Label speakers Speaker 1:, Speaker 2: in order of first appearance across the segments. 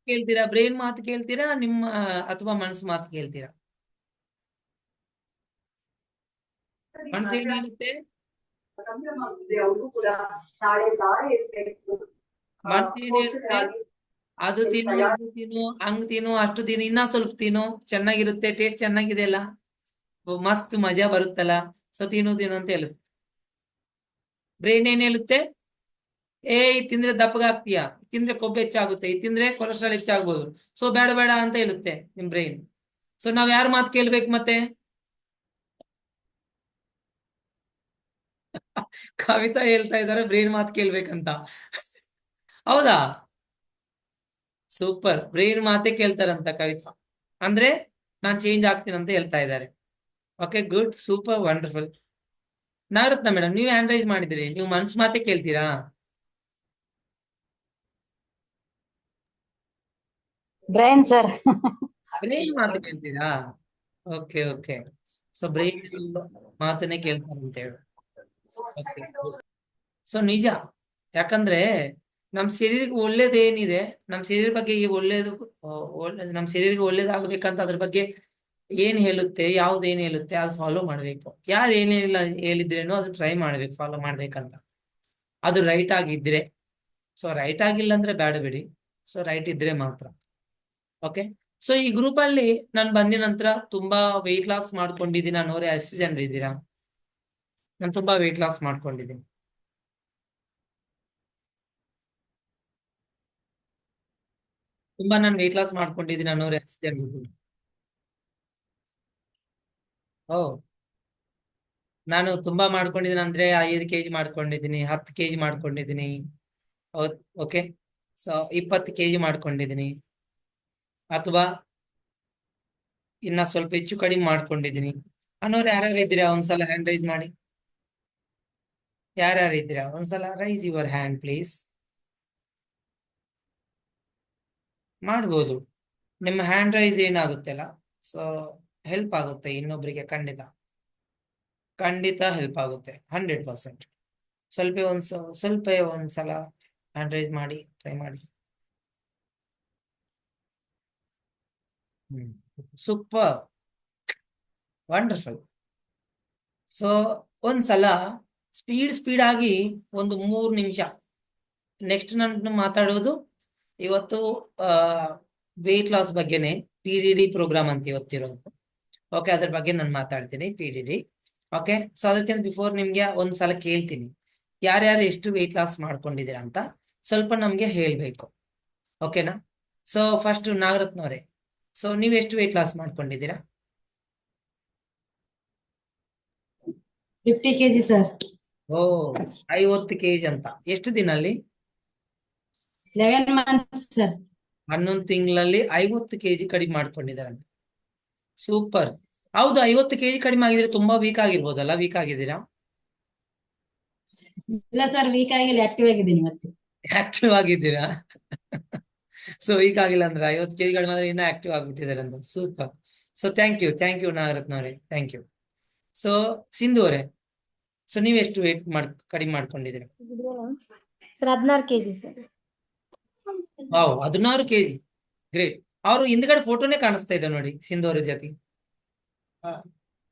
Speaker 1: ಕೇಳ್ತೀರಾ? ಬ್ರೈನ್ ಮಾತು ಕೇಳ್ತೀರಾ ನಿಮ್ಮ ಅಥವಾ ಮನಸ್ಸು ಮಾತು ಕೇಳ್ತೀರಾ? ಮನಸ್ಸು ಏನ್ ಹೇಳುತ್ತೆ? ಮನಸ್ಸು ಏನ್ ಹೇಳುತ್ತೆ? ಅದು ತಿನ್ನು, ಇದು ತಿನ್ನು, ಹಂಗ್ ತಿನ್ನು, ಅಷ್ಟು ತಿನ್ನು, ಇನ್ನ ಸ್ವಲ್ಪ ತಿನ್ನು, ಚೆನ್ನಾಗಿರುತ್ತೆ, ಟೇಸ್ಟ್ ಚೆನ್ನಾಗಿದೆ ಅಲ್ಲ, ಮಸ್ತ್ ಮಜಾ ಬರುತ್ತಲ್ಲ, ಸೊ ತಿನ್ನು ತಿನ್ನು ಅಂತ ಹೇಳುತ್ತೆ. ಬ್ರೈನ್ ಏನ್ ಹೇಳುತ್ತೆ? ಇದ್ ತಿಂದ್ರೆ ದಪ್ಪಗಾಗ್ತೀಯಾ, ಇದ್ ತಿಂದ್ರೆ ಕೊಬ್ಬು ಹೆಚ್ಚಾಗುತ್ತೆ, ಇದ್ ತಿಂದ್ರೆ ಕೊಲೆಸ್ಟ್ರಾಲ್ ಹೆಚ್ಚಾಗ್ಬೋದು, ಸೊ ಬೇಡ ಬೇಡ ಅಂತ ಹೇಳುತ್ತೆ ನಿಮ್ ಬ್ರೈನ್. ಸೊ ನಾವ್ ಯಾರ ಮಾತು ಕೇಳ್ಬೇಕು ಮತ್ತೆ? ಕವಿತಾ ಹೇಳ್ತಾ ಇದಾರೆ ಬ್ರೈನ್ ಮಾತು ಕೇಳ್ಬೇಕಂತ. ಹೌದಾ? ಸೂಪರ್, ಬ್ರೈನ್ ಮಾತೇ ಕೇಳ್ತಾರಂತ ಕವಿತಾ. ಅಂದ್ರೆ ನಾನ್ ಚೇಂಜ್ ಆಗ್ತೀನಿ ಅಂತ ಹೇಳ್ತಾ ಇದ್ದಾರೆ. Okay, good, super, wonderful. ನಾರತ್ನ ಮೇಡಮ್, ನೀವು ಹ್ಯಾಂಡ್ ರೈಸ್ ಮಾಡಿದಿರಿ, ನೀವು ಮನ್ಸ್ ಮಾತೇ ಕೇಳ್ತೀರಾ?
Speaker 2: Brain sir.
Speaker 1: ಬ್ರೈನ್ ಮಾತು ಕೇಳ್ತೀರಾ? Okay okay. ಸೊ ಬ್ರೈನ್ ಮಾತನ್ನೇ ಕೇಳ್ತಾರೆ ಅಂತ ಹೇಳಿ. ಓಕೆ, ಸೊ ನಿಜ. ಯಾಕಂದ್ರೆ ನಮ್ ಶರೀರಕ್ಕೆ ಒಳ್ಳೇದೇನಿದೆ, ನಮ್ ಶರೀರ ಬಗ್ಗೆ ಈ ಒಳ್ಳೇದು, ನಮ್ ಶರೀರಕ್ಕೆ ಒಳ್ಳೇದಾಗ್ಬೇಕಂತ ಅದ್ರ ಬಗ್ಗೆ ಏನ್ ಹೇಳುತ್ತೆ, ಯಾವ್ದೇನ್ ಹೇಳುತ್ತೆ ಅದು ಫಾಲೋ ಮಾಡ್ಬೇಕು. ಯಾರು ಏನೇನಿಲ್ಲ ಹೇಳಿದ್ರೇನೋ ಅದು ಟ್ರೈ ಮಾಡ್ಬೇಕು, ಫಾಲೋ ಮಾಡ್ಬೇಕಂತ. ಅದು ರೈಟ್ ಆಗಿದ್ರೆ. ಸೊ ರೈಟ್ ಆಗಿಲ್ಲ ಅಂದ್ರೆ ಬೇಡ ಬಿಡಿ. ಸೊ ರೈಟ್ ಇದ್ರೆ ಮಾತ್ರ. ಓಕೆ. ಸೊ ಈ ಗ್ರೂಪ್ ಅಲ್ಲಿ ನಾನು ಬಂದಿದ ನಂತರ ತುಂಬಾ ವೆಯ್ಟ್ ಲಾಸ್ ಮಾಡ್ಕೊಂಡಿದ್ದೀನಿ ಅನ್ನೋರೆ ಎಷ್ಟು ಜನರು ಇದ್ದೀರಾ? ನಾನು ತುಂಬಾ ವೆಯ್ಟ್ ಲಾಸ್ ಮಾಡ್ಕೊಂಡಿದ್ದೀನಿ. ತುಂಬಾ ನಾನು ವೆಯ್ಟ್ ಲಾಸ್ ಮಾಡ್ಕೊಂಡಿದ್ದೀನಿ ಅನ್ನೋರೆ ಎಷ್ಟು ಜನರು ಇದ್ದೀರಾ? ಓ, ನಾನು ತುಂಬಾ ಮಾಡ್ಕೊಂಡಿದ್ದೀನಿ ಅಂದ್ರೆ 5 kg ಮಾಡ್ಕೊಂಡಿದ್ದೀನಿ, 10 kg ಮಾಡ್ಕೊಂಡಿದ್ದೀನಿ. ಓಕೆ. ಸೊ 20 kg ಮಾಡ್ಕೊಂಡಿದ್ದೀನಿ, ಅಥವಾ ಇನ್ನ ಸ್ವಲ್ಪ ಹೆಚ್ಚು ಕಡಿಮೆ ಮಾಡ್ಕೊಂಡಿದ್ದೀನಿ ಅನ್ನೋರು ಯಾರ್ಯಾರು ಇದ್ದೀರಾ? ಒಂದ್ಸಲ ಹ್ಯಾಂಡ್ ರೈಸ್ ಮಾಡಿ. ಯಾರ್ಯಾರು ಇದ್ದೀರಾ ಒಂದ್ಸಲ ರೈಸ್ ಯುವರ್ ಹ್ಯಾಂಡ್ ಪ್ಲೀಸ್. ಮಾಡ್ಬೋದು. ನಿಮ್ಮ ಹ್ಯಾಂಡ್ ರೈಸ್ ಏನಾಗುತ್ತೆ ಅಲ್ಲ, ಸೊ ಹೆಲ್ಪ್ ಆಗುತ್ತೆ ಇನ್ನೊಬ್ರಿಗೆ. ಖಂಡಿತ ಖಂಡಿತ ಹೆಲ್ಪ್ ಆಗುತ್ತೆ, 100%. ಸ್ವಲ್ಪ ಒಂದ್ಸಲ ಹ್ಯಾಂಡ್ ರೈಸ್ ಮಾಡಿ, ಟ್ರೈ ಮಾಡಿ. Super, wonderful. ಸೊ ಒಂದ್ಸಲ ಸ್ಪೀಡ್ ಆಗಿ ಒಂದು 3 ನಿಮಿಷ. ನೆಕ್ಸ್ಟ್ ನಾನು ಮಾತಾಡೋದು ಇವತ್ತು ವೆಯ್ಟ್ ಲಾಸ್ ಬಗ್ಗೆನೆ. PDD ಪ್ರೋಗ್ರಾಮ್ ಅಂತ ಇವತ್ತಿರೋದು. ಓಕೆ, ಅದ್ರ ಬಗ್ಗೆ ನಾನು ಮಾತಾಡ್ತೀನಿ, PDD. ಓಕೆ. ಸೊ ಅದಕ್ಕಿಂತ ಬಿಫೋರ್ ನಿಮ್ಗೆ ಒಂದ್ಸಲ ಕೇಳ್ತೀನಿ, ಯಾರ್ಯಾರು ಎಷ್ಟು ವೆಯ್ಟ್ ಲಾಸ್ ಮಾಡ್ಕೊಂಡಿದ್ದೀರಾ ಅಂತ ಸ್ವಲ್ಪ ನಮ್ಗೆ ಹೇಳ್ಬೇಕು. ಓಕೆನಾ? ಸೊ ಫಸ್ಟ್ ನಾಗರತ್ನವ್ರೆ, ಸೊ ನೀವ್ ಎಷ್ಟು ವೆಯ್ಟ್ ಲಾಸ್ ಮಾಡ್ಕೊಂಡಿದ್ದೀರಾ?
Speaker 2: 50 kg ಸರ್.
Speaker 1: ಓ, 50 kg ಅಂತ ಎಷ್ಟು ದಿನಲ್ಲಿ?
Speaker 2: 11 months ಸರ್.
Speaker 1: 11 ತಿಂಗಳಲ್ಲಿ 50 kg ಕಡಿಮೆ ಮಾಡ್ಕೊಂಡಿದ್ದಾರೆ. ಸೂಪರ್. ಹೌದು, 50 kg ಕಡಿಮೆ ಆಗಿದ್ರೆ ತುಂಬಾ ವೀಕ್ ಆಗಿರ್ಬೋದಲ್ಲ? ವೀಕ್ ಆಗಿದ್ದೀರಾ?
Speaker 2: ಇಲ್ಲ ಸರ್, ವೀಕ್ ಆಗಿಲ್ಲ, ಆಕ್ಟಿವ್ ಆಗಿದ್ದೀನಿ ಮತ್ತೆ.
Speaker 1: ಆಕ್ಟಿವ್ ಆಗಿದ್ದೀರಾ? ಸೊ ವೀಕ್ ಆಗಿಲ್ಲ ಅಂದ್ರೆ 50 kg ಕಡಿಮೆ ಆದ್ರೆ ಇನ್ನ ಆಕ್ಟಿವ್ ಆಗ್ಬಿಟ್ಟಿದ್ದಾರೆ ಅಂತ. Super. So thank you Nagarathna ಅವರೇ, ಥ್ಯಾಂಕ್ ಯು. ಸೊ ಸಿಂಧು ಅವರೇ, ಸೊ ನೀವ್ ಎಷ್ಟು ವೇಟ್ ಕಡಿಮೆ ಮಾಡ್ಕೊಂಡಿದ್ದೀರಾ?
Speaker 2: Sir 16 kg sir.
Speaker 1: Wow, 16 kg, great. ಅವರು ಹಿಂದ್ಗಡೆ ಫೋಟೋನೇ ಕಾಣಿಸ್ತಾ ಇದೆ ನೋಡಿ ಸಿಂಧು ಅವ್ರ ಜೊತೆ.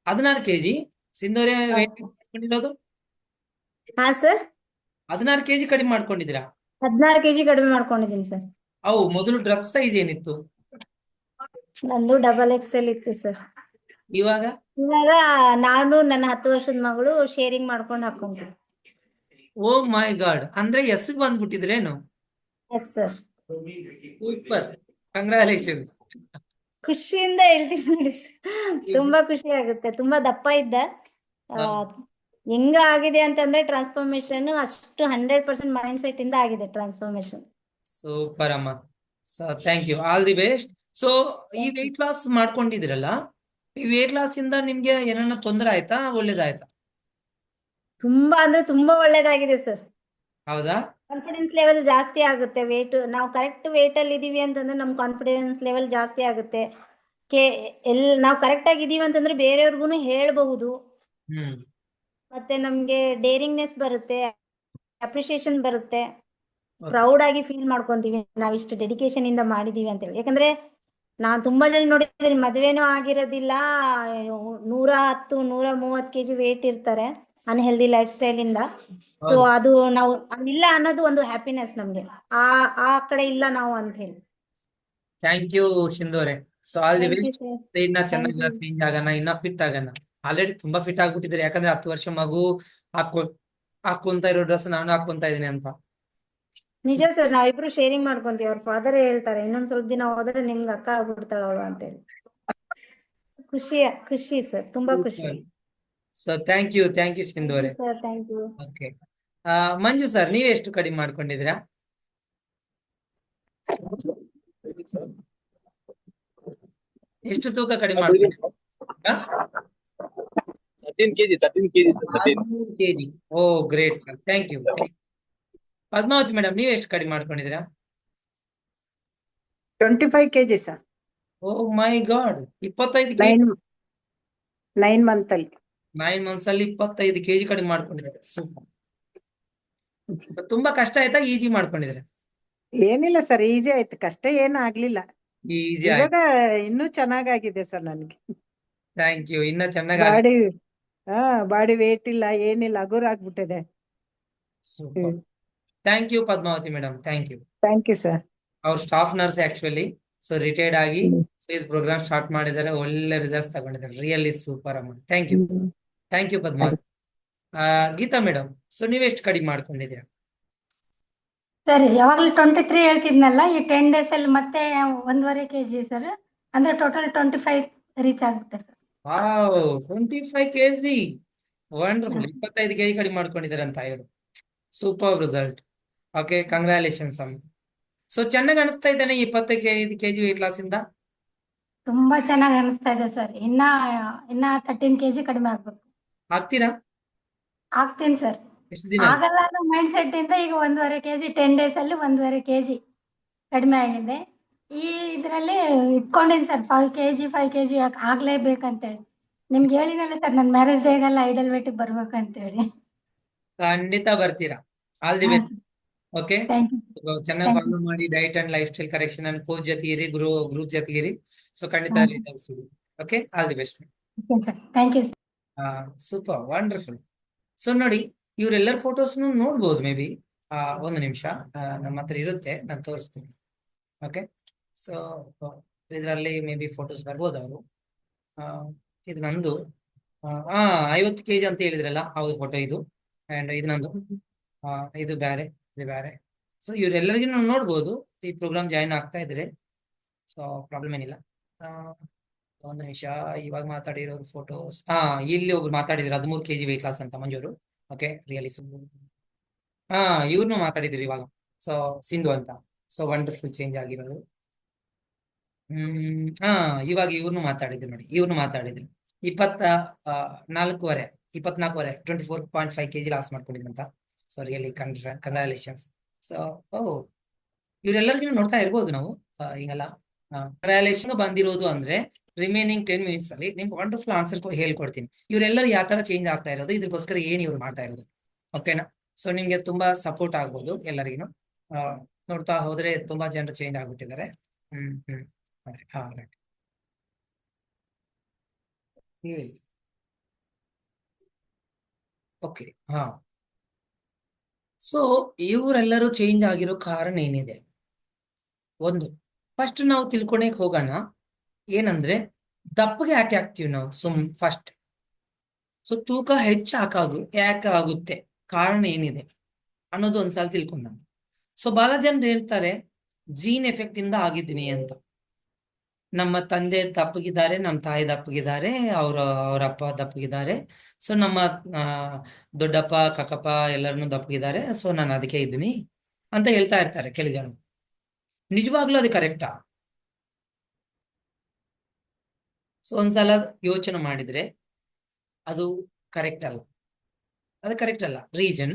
Speaker 1: 16 kg ಸಿಂಧು ಅವರೇ ವೇಟ್ ಮಾಡ್ಕೊಂಡಿರೋದು?
Speaker 2: ಹಾ ಸರ್,
Speaker 1: 16 kg ಕಡಿಮೆ ಮಾಡ್ಕೊಂಡಿದ್ದೀರಾ?
Speaker 2: 16 kg ಕಡಿಮೆ ಮಾಡ್ಕೊಂಡಿದ್ದೀನಿ ಸರ್.
Speaker 1: ಅವು ಮೊದಲು ಡ್ರೆಸ್ ಸೈಜ್ ಏನಿತ್ತು?
Speaker 2: ನಂದು XXL ಇತ್ತು ಸರ್.
Speaker 1: ಇವಾಗ?
Speaker 2: ಇವಾಗ ನಾನು ನನ್ನ 10 ವರ್ಷದ ಮಗಳು ಶೇರಿಂಗ್ ಮಾಡ್ಕೊಂಡು ಹಾಕೊಂತೀವಿ.
Speaker 1: ಓ ಮೈ ಗಾಡ್, ಅಂದ್ರೆ ಎಸ್ಗ್ ಬಂದ್ಬಿಟ್ಟಿದ್ರೇನು?
Speaker 2: Yes sir.
Speaker 1: Super, congratulations.
Speaker 2: ಖುಷಿಯಿಂದ ಹೇಳ್ತೀನಿ ನೋಡಿ sir. ತುಂಬಾ ಖುಷಿ ಆಗುತ್ತೆ. ತುಂಬಾ ದಪ್ಪ ಇದ್ದ, ಆ, ಹೆಂಗ ಆಗಿದೆ ಅಂತಂದ್ರೆ ಟ್ರಾನ್ಸ್ಫಾರ್ಮೇಶನ್ ಅಷ್ಟು 100% ಮೈಂಡ್ ಸೆಟ್ ಇಂದ ಆಗಿದೆ ಟ್ರಾನ್ಸ್ಫಾರ್ಮೇಶನ್.
Speaker 1: ಸೂಪರ್ ಅಮ್ಮ. So thank you, all the best. So ಈ ವೆಯ್ಟ್ ಲಾಸ್ ಮಾಡ್ಕೊಂಡಿದಿರಲ್ಲ, ಈ ವೆಯ್ಟ್ ಲಾಸ್ ಇಂದ ನಿಮ್ಗೆ ಏನನ್ನ ತೊಂದರೆ ಆಯ್ತಾ, ಒಳ್ಳೇದಾಯ್ತಾ?
Speaker 2: ತುಂಬಾ ಅಂದ್ರೆ ತುಂಬಾ ಒಳ್ಳೇದಾಗಿದೆ ಸರ್.
Speaker 1: ಹೌದಾ?
Speaker 2: ಕಾನ್ಫಿಡೆನ್ಸ್ ಲೆವೆಲ್ ಜಾಸ್ತಿ ಆಗುತ್ತೆ. ನಾವು ಕರೆಕ್ಟ್ ವೇಟ್ ಅಲ್ಲಿ ಇದೀವಿ ಅಂತಂದ್ರೆ ನಮ್ ಕಾನ್ಫಿಡೆನ್ಸ್ ಲೆವೆಲ್ ಜಾಸ್ತಿ ಆಗುತ್ತೆ. ಕೆ ನಾವು ಕರೆಕ್ಟ್ ಆಗಿ ಇದೀವಿ ಅಂತಂದ್ರೆ ಬೇರೆಯವ್ರಿಗೂ ಹೇಳ್ಬಹುದು.
Speaker 1: ಹ್ಮ್.
Speaker 2: ಮತ್ತೆ ನಮ್ಗೆ ಡೇರಿಂಗ್ನೆಸ್ ಬರುತ್ತೆ, ಅಪ್ರಿಶಿಯೇಷನ್ ಬರುತ್ತೆ.
Speaker 1: ಓಕೆ.
Speaker 2: ಪ್ರೌಡ್ ಆಗಿ ಫೀಲ್ ಮಾಡ್ಕೊಂತೀವಿ ನಾವ್ ಇಷ್ಟು ಡೆಡಿಕೇಶನ್ ಇಂದ ಮಾಡಿದೀವಿ ಅಂತ ಹೇಳಿ. ಯಾಕಂದ್ರೆ ನಾನ್ ತುಂಬಾ ಜನ ನೋಡಿದ್ದೀನಿ, ಮದ್ವೆನೂ ಆಗಿರೋದಿಲ್ಲ, 110 130 kg ವೇಟ್ ಇರ್ತಾರೆ ಅನ್ಹೆಲ್ದಿ ಲೈಫ್ ಸ್ಟೈಲ್ ಇಂದ. ಸೊ
Speaker 1: ಹೌದು.
Speaker 2: ಅದು ನಾವು ಇಲ್ಲ ಅನ್ನೋದು ಒಂದು ಹ್ಯಾಪಿನೆಸ್ ನಮ್ಗೆ. ಆ ಆ ಕಡೆ ಇಲ್ಲ ನಾವು ಅಂತ ಹೇಳಿ.
Speaker 1: ಥ್ಯಾಂಕ್ ಯು ಸಿಂಧು ಅವರೇ. So all the
Speaker 2: thank you
Speaker 1: best.
Speaker 2: Sir.
Speaker 1: ಇನ್ನ
Speaker 2: ಥ್ಯಾಂಕ್
Speaker 1: ಚೆನ್ನಾಗಿ
Speaker 2: ಯು.
Speaker 1: ಚೇಂಜ್ ಆಗೋಣ, ಇನ್ನ ಫಿಟ್ ಆಗೋಣ. ಆಲ್ರೆಡಿ ತುಂಬಾ ಫಿಟ್ ಆಗ್ಬಿಟ್ಟಿದ್ದಾರೆ, ಯಾಕಂದ್ರೆ 10 ವರ್ಷ ಮಗು ಹಾಕೊ ಹಾಕೊಂತ ಇರೋ ಡ್ರೆಸ್ ನಾನು ಹಾಕೊಂತ ಇದೀನಿ ಅಂತ.
Speaker 2: ನಿಜ ಸರ್, ನಾವಿಬ್ರು ಶೇರಿಂಗ್ ಮಾಡ್ಕೊಂತೀವಿ. ಅವ್ರ ಫಾದರ್ ಹೇಳ್ತಾರೆ, ಇನ್ನೊಂದ್ ಸ್ವಲ್ಪ ದಿನ ಹೋದ್ರೆ ನಿಮ್ಗೆ ಅಕ್ಕ ಆಗ್ಬಿಡ್ತಾಳ ಅವಳು ಅಂತ ಹೇಳಿ. ಖುಷಿ ಸರ್, ತುಂಬಾ ಖುಷಿ.
Speaker 1: ಸೊ ಥ್ಯಾಂಕ್ ಯು ಸಿಂಧು ಅವರೇ.
Speaker 2: Sir thank you.
Speaker 1: Okay. Manju sir, ನೀವೆಷ್ಟು ಕಡಿಮೆ ಮಾಡ್ಕೊಂಡಿದ್ದೀರಾ? ಎಷ್ಟು ತೂಕ ಕಡಿಮೆ ಮಾಡ್ಕೊಂಡಿದ್ದೀರಾ?
Speaker 3: 13 kg sir, 13.
Speaker 1: 13 kg. Oh great sir, thank you. Padmavati madam, ನೀವು ಎಷ್ಟು ಕಡಿಮೆ ಮಾಡ್ಕೊಂಡಿದ್ದೀರಾ?
Speaker 4: 25 kg sir.
Speaker 1: Oh my god, 25 kg.
Speaker 4: 9 month ಅಲ್ಲಿ.
Speaker 1: 9 months ಅಲ್ಲಿ 25 kg ಕಡಿಮೆ ಮಾಡ್ಕೊಂಡಿದ್ದಾರೆ. ಸೂಪರ್. ತುಂಬಾ ಕಷ್ಟ ಆಯ್ತಾ, ಈಜಿ ಮಾಡ್ಕೊಂಡಿದ್ರೆ?
Speaker 4: ಏನಿಲ್ಲ ಸರ್, ಈಜಿ ಆಯ್ತು, ಕಷ್ಟ ಏನು ಆಗ್ಲಿಲ್ಲ.
Speaker 1: ಈಜಿ
Speaker 4: ಇವಾಗ
Speaker 1: ಆಯ್ತು.
Speaker 4: ಇನ್ನೂ ಚೆನ್ನಾಗಾಗಿದೆ ಸರ್ ನನಗೆ.
Speaker 1: Thank you. ಇನ್ನ ಚೆನ್ನಾಗಿ
Speaker 4: ಬಾಡಿ ಬಾಡಿ ವೇಟ್ ಇಲ್ಲ, ಏನಿಲ್ಲ, ಹಗುರ ಆಗ್ಬಿಟ್ಟಿದೆ.
Speaker 1: Super. Thank you Padmavati madam, thank you.
Speaker 4: Thank you sir.
Speaker 1: ಅವ್ರು staff nurse actually. So retired ಆಗಿ ಸೊ ಇದು ಪ್ರೋಗ್ರಾಮ್ ಸ್ಟಾರ್ಟ್ ಮಾಡಿದ್ದಾರೆ, ಒಳ್ಳೆ ರಿಸಲ್ಟ್ಸ್ ತಗೊಂಡಿದ್ದಾರೆ. ರಿಯಲಿ ಸೂಪರ್ ಅಮ್ಮ. Thank you Padmavati. Geeta madam, so ನೀವೆಷ್ಟು ಕಡಿಮೆ ಮಾಡ್ಕೊಂಡಿದ್ದೀರಾ?
Speaker 5: ಸರಿ, ಯಾವಾಗಲೂ 23 ಹೇಳ್ತಿದ್ನಲ್ಲ, ಈ 10 days ಅಲ್ಲಿ ಮತ್ತೆ 1.5 kg ಸರ್. ಅಂದ್ರೆ ಟೋಟಲ್ 25 ರೀಚ್ ಆಗ್ಬಿಟ್ಟೆ sir.
Speaker 1: Wow, 25 kg. Wonderful. 25 kg ಕಡಿಮೆ ಮಾಡ್ಕೊಂಡಿದ್ದಾರೆ ಅಂತ ಇವರು. Super result. ಓಕೆ, ಕಂಗ್ರ್ಯಾಚುಲೇಷನ್ಸ್ ಅಮ್ಮ. ಸೊ ಚೆನ್ನಾಗಿ ಅನಿಸ್ತಾ ಇದ್ದಾನೆ 25 kg ವೇಟ್ ಲಾಸ್ ಇಂದ?
Speaker 5: ತುಂಬಾ ಚೆನ್ನಾಗಿ ಅನಿಸ್ತಾ ಇದೆ ಸರ್. ಇನ್ನ 13 kg ಕಡಿಮೆ ಆಗ್ಬೇಕು.
Speaker 1: ಆಗ್ತೀರಾ?
Speaker 5: ಆಗ್ತೀನಿ ಸರ್.
Speaker 1: ಎಷ್ಟು ದಿನ?
Speaker 5: ಆಗಲ್ಲ ಅನ್ನೋ ಮೈಂಡ್ ಸೆಟ್ ಇಂದ ಈಗ 1.5 kg 10 days ಅಲ್ಲಿ 1.5 kg ಕಡಿಮೆ ಆಗಿದೆ. ಈ ಇದ್ರಲ್ಲಿ ಇಟ್ಕೊಂಡಿನಿ ಸರ್ 5 kg ಆಗ್ಲೇಬೇಕಂತೇಳಿ. ನಿಮ್ಗೆ ಹೇಳಿನಲ್ಲ ಸರ್, ನನ್ನ ಮ್ಯಾರೇಜ್ ಡೇಗೆಲ್ಲ ಐಡಲ್ ವೇಟಿಗೆ ಬರ್ಬೇಕಂತೇಳಿ.
Speaker 1: ಖಂಡಿತ ಬರ್ತೀರಾ. All the best. Okay,
Speaker 5: thank you.
Speaker 1: ಚೆನ್ನಾಗಿ
Speaker 5: Thank
Speaker 1: ಫಾಲೋ ಮಾಡಿ diet and lifestyle correction and coach ಜೊತೆ ಇರಿ, ಗ್ರೂಪ್ ಜೊತೆ ಇರಿ. ಸೊ ಖಂಡಿತ
Speaker 5: ಹಾ.
Speaker 1: Results. Okay, all the best.
Speaker 5: Thank you sir.
Speaker 1: Super, wonderful. So ನೋಡಿ, ಇವರೆಲ್ಲರ ಫೋಟೋಸ್ನು ನೋಡ್ಬೋದು ಮೇ ಬಿ. ಒಂದು ನಿಮಿಷ, ನಮ್ಮ ಹತ್ರ ಇರುತ್ತೆ, ನಾನು ತೋರಿಸ್ತೀನಿ. ಓಕೆ, ಸೊ ಇದರಲ್ಲಿ ಮೇ ಬಿ ಫೋಟೋಸ್ ಬರ್ಬೋದು ಅವರು. ಇದು ನಂದು. 50 kg ಅಂತ ಹೇಳಿದ್ರಲ್ಲ, ಹೌದು ಫೋಟೋ ಇದು. ಅಂಡ್ ಇದು ನಂದು. ಇದು ಬೇರೆ, ಇದು ಬೇರೆ. ಸೊ ಇವರೆಲ್ಲರಿಗೂ ನಾವು ನೋಡ್ಬೋದು, ಈ ಪ್ರೋಗ್ರಾಮ್ ಜಾಯಿನ್ ಆಗ್ತಾ ಇದ್ರೆ. ಸೊ ಪ್ರಾಬ್ಲಮ್ ಏನಿಲ್ಲ. ಒಂದು ನಿಮಿಷ, ಇವಾಗ ಮಾತಾಡಿರೋರು ಫೋಟೋಸ್. ಇಲ್ಲಿ ಒಬ್ರು ಮಾತಾಡಿದ್ರು 13 kg ವೇಟ್ ಲಾಸ್ ಅಂತ, ಮಂಜೂರು. ಓಕೆ, ರಿಯಲಿ ಇವ್ರನ್ನು ಮಾತಾಡಿದ್ರು ಇವಾಗ. ಸೊ ಸಿಂಧು ಅಂತ. ಸೊ ವಂಡರ್ಫುಲ್ ಚೇಂಜ್ ಆಗಿರೋದು. ಇವಾಗ ಇವ್ರನ್ನು ಮಾತಾಡಿದ್ರು ನೋಡಿ, ಇವ್ರನ್ನು ಮಾತಾಡಿದ್ರು 24.5 24.5 kg ಲಾಸ್ ಮಾಡ್ಕೊಂಡಿದ್ರಂತ. So really congratulations. ಸೊ ಇವರೆಲ್ಲರಿಗೂ ನೋಡ್ತಾ ಇರ್ಬೋದು ನಾವು. ಹಿಂಗಲ್ಲ ಕಂಗ್ರ್ಯಾಚುಲೇಷನ್ ಬಂದಿರೋದು ಅಂದ್ರೆ ರಿಮೈನಿಂಗ್ 10 minutes ಅಲ್ಲಿ ನಿಮ್ಗೆ ವಂಡರ್ಫುಲ್ ಆನ್ಸರ್ ಹೇಳ್ಕೊಡ್ತೀನಿ. ಇವರೆಲ್ಲರೂ ಯಾವ ತರ ಚೇಂಜ್ ಆಗ್ತಾ ಇರೋದು, ಇದಕ್ಕೋಸ್ಕರ ಏನ್ ಇವ್ರು ಮಾಡ್ತಾ ಇರೋದು. ಓಕೆನಾ? ಸೊ ನಿಮ್ಗೆ ತುಂಬಾ ಸಪೋರ್ಟ್ ಆಗ್ಬೋದು ಎಲ್ಲರಿಗೂ. ನೋಡ್ತಾ ಹೋದ್ರೆ ತುಂಬಾ ಜನರು ಚೇಂಜ್ ಆಗ್ಬಿಟ್ಟಿದ್ದಾರೆ. ರೈಟ್. ಓಕೆ. ಸೊ ಇವರೆಲ್ಲರೂ ಚೇಂಜ್ ಆಗಿರೋ ಕಾರಣ ಏನಿದೆ? ಒಂದು, ಫಸ್ಟ್ ನಾವು ತಿಳ್ಕೊಳಕ್ ಹೋಗೋಣ. ಏನಂದ್ರೆ ದಪ್ಪಗೆ ಯಾಕೆ ಆಗ್ತೀವಿ ನಾವು ಫಸ್ಟ್. ಸೊ ತೂಕ ಹೆಚ್ಚು ಯಾಕೆ ಆಗುತ್ತೆ, ಕಾರಣ ಏನಿದೆ ಅನ್ನೋದು ಒಂದ್ಸಲ ತಿಳ್ಕೊಂಡ. ಸೊ ಬಹಳ ಜನರು ಹೇಳ್ತಾರೆ ಜೀನ್ ಎಫೆಕ್ಟ್ ಇಂದ ಆಗಿದ್ದೀನಿ ಅಂತ. ನಮ್ಮ ತಂದೆ ದಪ್ಪಗಿದ್ದಾರೆ, ನಮ್ಮ ತಾಯಿ ದಪ್ಪಗಿದ್ದಾರೆ, ಅವ್ರ ಅಪ್ಪ ದಪ್ಪಗಿದ್ದಾರೆ. ಸೊ ನಮ್ಮ ದೊಡ್ಡಪ್ಪ ಕಕ್ಕಪ್ಪ ಎಲ್ಲರನ್ನು ದಪ್ಪಗಿದ್ದಾರೆ, ಸೊ ನಾನು ಅದಕ್ಕೆ ಇದ್ದೀನಿ ಅಂತ ಹೇಳ್ತಾ ಇರ್ತಾರೆ ಕೆಲವು ಜನ. ನಿಜವಾಗ್ಲೂ ಅದು ಕರೆಕ್ಟಾ? ಸೊ ಒಂದ್ಸಲ ಯೋಚನೆ ಮಾಡಿದ್ರೆ ಅದು ಕರೆಕ್ಟ್ ಅಲ್ಲ. ಅದು ಕರೆಕ್ಟ್ ಅಲ್ಲ. ರೀಸನ್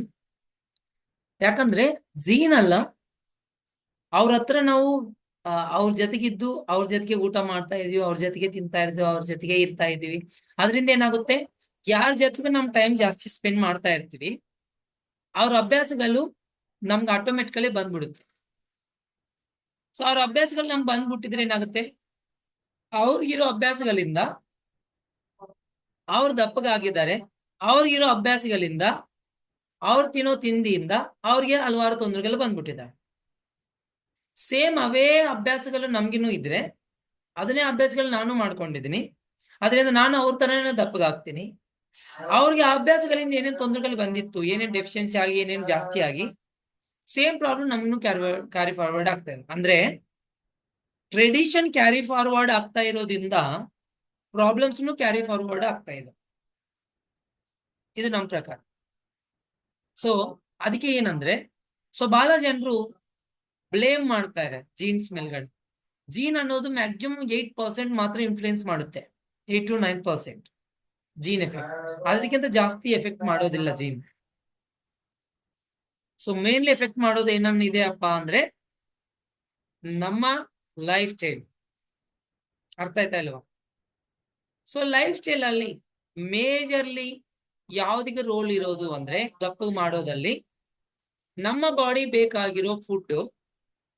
Speaker 1: ಯಾಕಂದ್ರೆ ಜೀನ್ ಅಲ್ಲ, ಅವ್ರ ಹತ್ರ ನಾವು ಅವ್ರ ಜೊತೆಗಿದ್ದು ಅವ್ರ ಜೊತೆಗೆ ಊಟ ಮಾಡ್ತಾ ಇದೀವಿ, ಅವ್ರ ಜೊತೆಗೆ ತಿಂತಾ ಇರ್ತೀವಿ, ಅವ್ರ ಜೊತೆಗೆ ಇರ್ತಾ ಇದೀವಿ. ಅದರಿಂದ ಏನಾಗುತ್ತೆ, ಯಾರ ಜೊತೆಗೂ ನಮ್ ಟೈಮ್ ಜಾಸ್ತಿ ಸ್ಪೆಂಡ್ ಮಾಡ್ತಾ ಇರ್ತೀವಿ, ಅವ್ರ ಅಭ್ಯಾಸಗಳು ನಮ್ಗೆ ಆಟೋಮೆಟಿಕಲಿ ಬಂದ್ಬಿಡುತ್ತೆ. ಸೊ ಅವ್ರ ಅಭ್ಯಾಸಗಳು ನಮ್ಗೆ ಬಂದ್ಬಿಟ್ಟಿದ್ರೆ ಏನಾಗುತ್ತೆ, ಅವ್ರಿಗಿರೋ ಅಭ್ಯಾಸಗಳಿಂದ ಅವ್ರು ದಪ್ಪಗಾಗಿದ್ದಾರೆ, ಅವ್ರಿಗಿರೋ ಅಭ್ಯಾಸಗಳಿಂದ ಅವ್ರು ತಿನ್ನೋ ತಿಂಡಿಯಿಂದ ಅವ್ರಿಗೆ ಹಲವಾರು ತೊಂದರೆಗಳು ಬಂದ್ಬಿಟ್ಟಿದ್ದಾರೆ. ಸೇಮ್ ಅವೇ ಅಭ್ಯಾಸಗಳು ನಮ್ಗಿನ್ನೂ ಇದ್ರೆ ಅದನ್ನೇ ಅಭ್ಯಾಸಗಳು ನಾನು ಮಾಡ್ಕೊಂಡಿದ್ದೀನಿ, ಅದರಿಂದ ನಾನು ಅವ್ರ ತರನೇ ದಪ್ಪಗಾಗ್ತೀನಿ. ಅವ್ರಿಗೆ ಆ ಅಭ್ಯಾಸಗಳಿಂದ ಏನೇನ್ ತೊಂದರೆಗಳು ಬಂದಿತ್ತು, ಏನೇನ್ ಡೆಫಿಷಿಯನ್ಸಿ ಆಗಿ ಏನೇನ್ ಜಾಸ್ತಿ ಆಗಿ ಸೇಮ್ ಪ್ರಾಬ್ಲಮ್ ನಮಗೂ ಕ್ಯಾರಿ ಫಾರ್ವರ್ಡ್ ಆಗ್ತಾ ಇದೆ. ಅಂದ್ರೆ ಟ್ರೆಡಿಷನ್ ಕ್ಯಾರಿ ಫಾರ್ವರ್ಡ್ ಆಗ್ತಾ ಇರೋದ್ರಿಂದ ಪ್ರಾಬ್ಲಮ್ಸ್ನು ಕ್ಯಾರಿ ಫಾರ್ವರ್ಡ್ ಆಗ್ತಾ ಇದೆ. ಇದು ನಮ್ಮ ಪ್ರಕಾರ. ಸೊ ಅದಕ್ಕೆ ಏನಂದ್ರೆ, ಸೊ ಬಹಳ ಜನರು ಬ್ಲೇಮ್ ಮಾಡ್ತಾರೆ ಜೀನ್ಸ್ ಮೇಲ್ಗಡೆ. ಜೀನ್ ಅನ್ನೋದು ಮ್ಯಾಕ್ಸಿಮಮ್ 8% ಮಾತ್ರ ಇನ್ಫ್ಲೂಯೆನ್ಸ್ ಮಾಡುತ್ತೆ, 8 to 9% ಜೀನ್ ಎಫೆಕ್ಟ್. ಅದಕ್ಕಿಂತ ಜಾಸ್ತಿ ಎಫೆಕ್ಟ್ ಮಾಡೋದಿಲ್ಲ ಜೀನ್. ಸೊ ಮೇನ್ಲಿ ಎಫೆಕ್ಟ್ ಮಾಡೋದು ಏನನ್ನಿದೆ ಅಪ್ಪ ಅಂದ್ರೆ ನಮ್ಮ ಲೈಫ್ ಸ್ಟೈಲ್. ಅರ್ಥ ಆಯ್ತಾ ಇಲ್ವಾ? ಸೊ ಲೈಫ್ ಸ್ಟೈಲ್ ಅಲ್ಲಿ ಮೇಜರ್ಲಿ ಯಾವ್ದಿಗೆ ರೋಲ್ ಇರೋದು ಅಂದ್ರೆ ದಪ್ಪ ಮಾಡೋದಲ್ಲಿ ನಮ್ಮ ಬಾಡಿ ಬೇಕಾಗಿರೋ ಫುಡ್,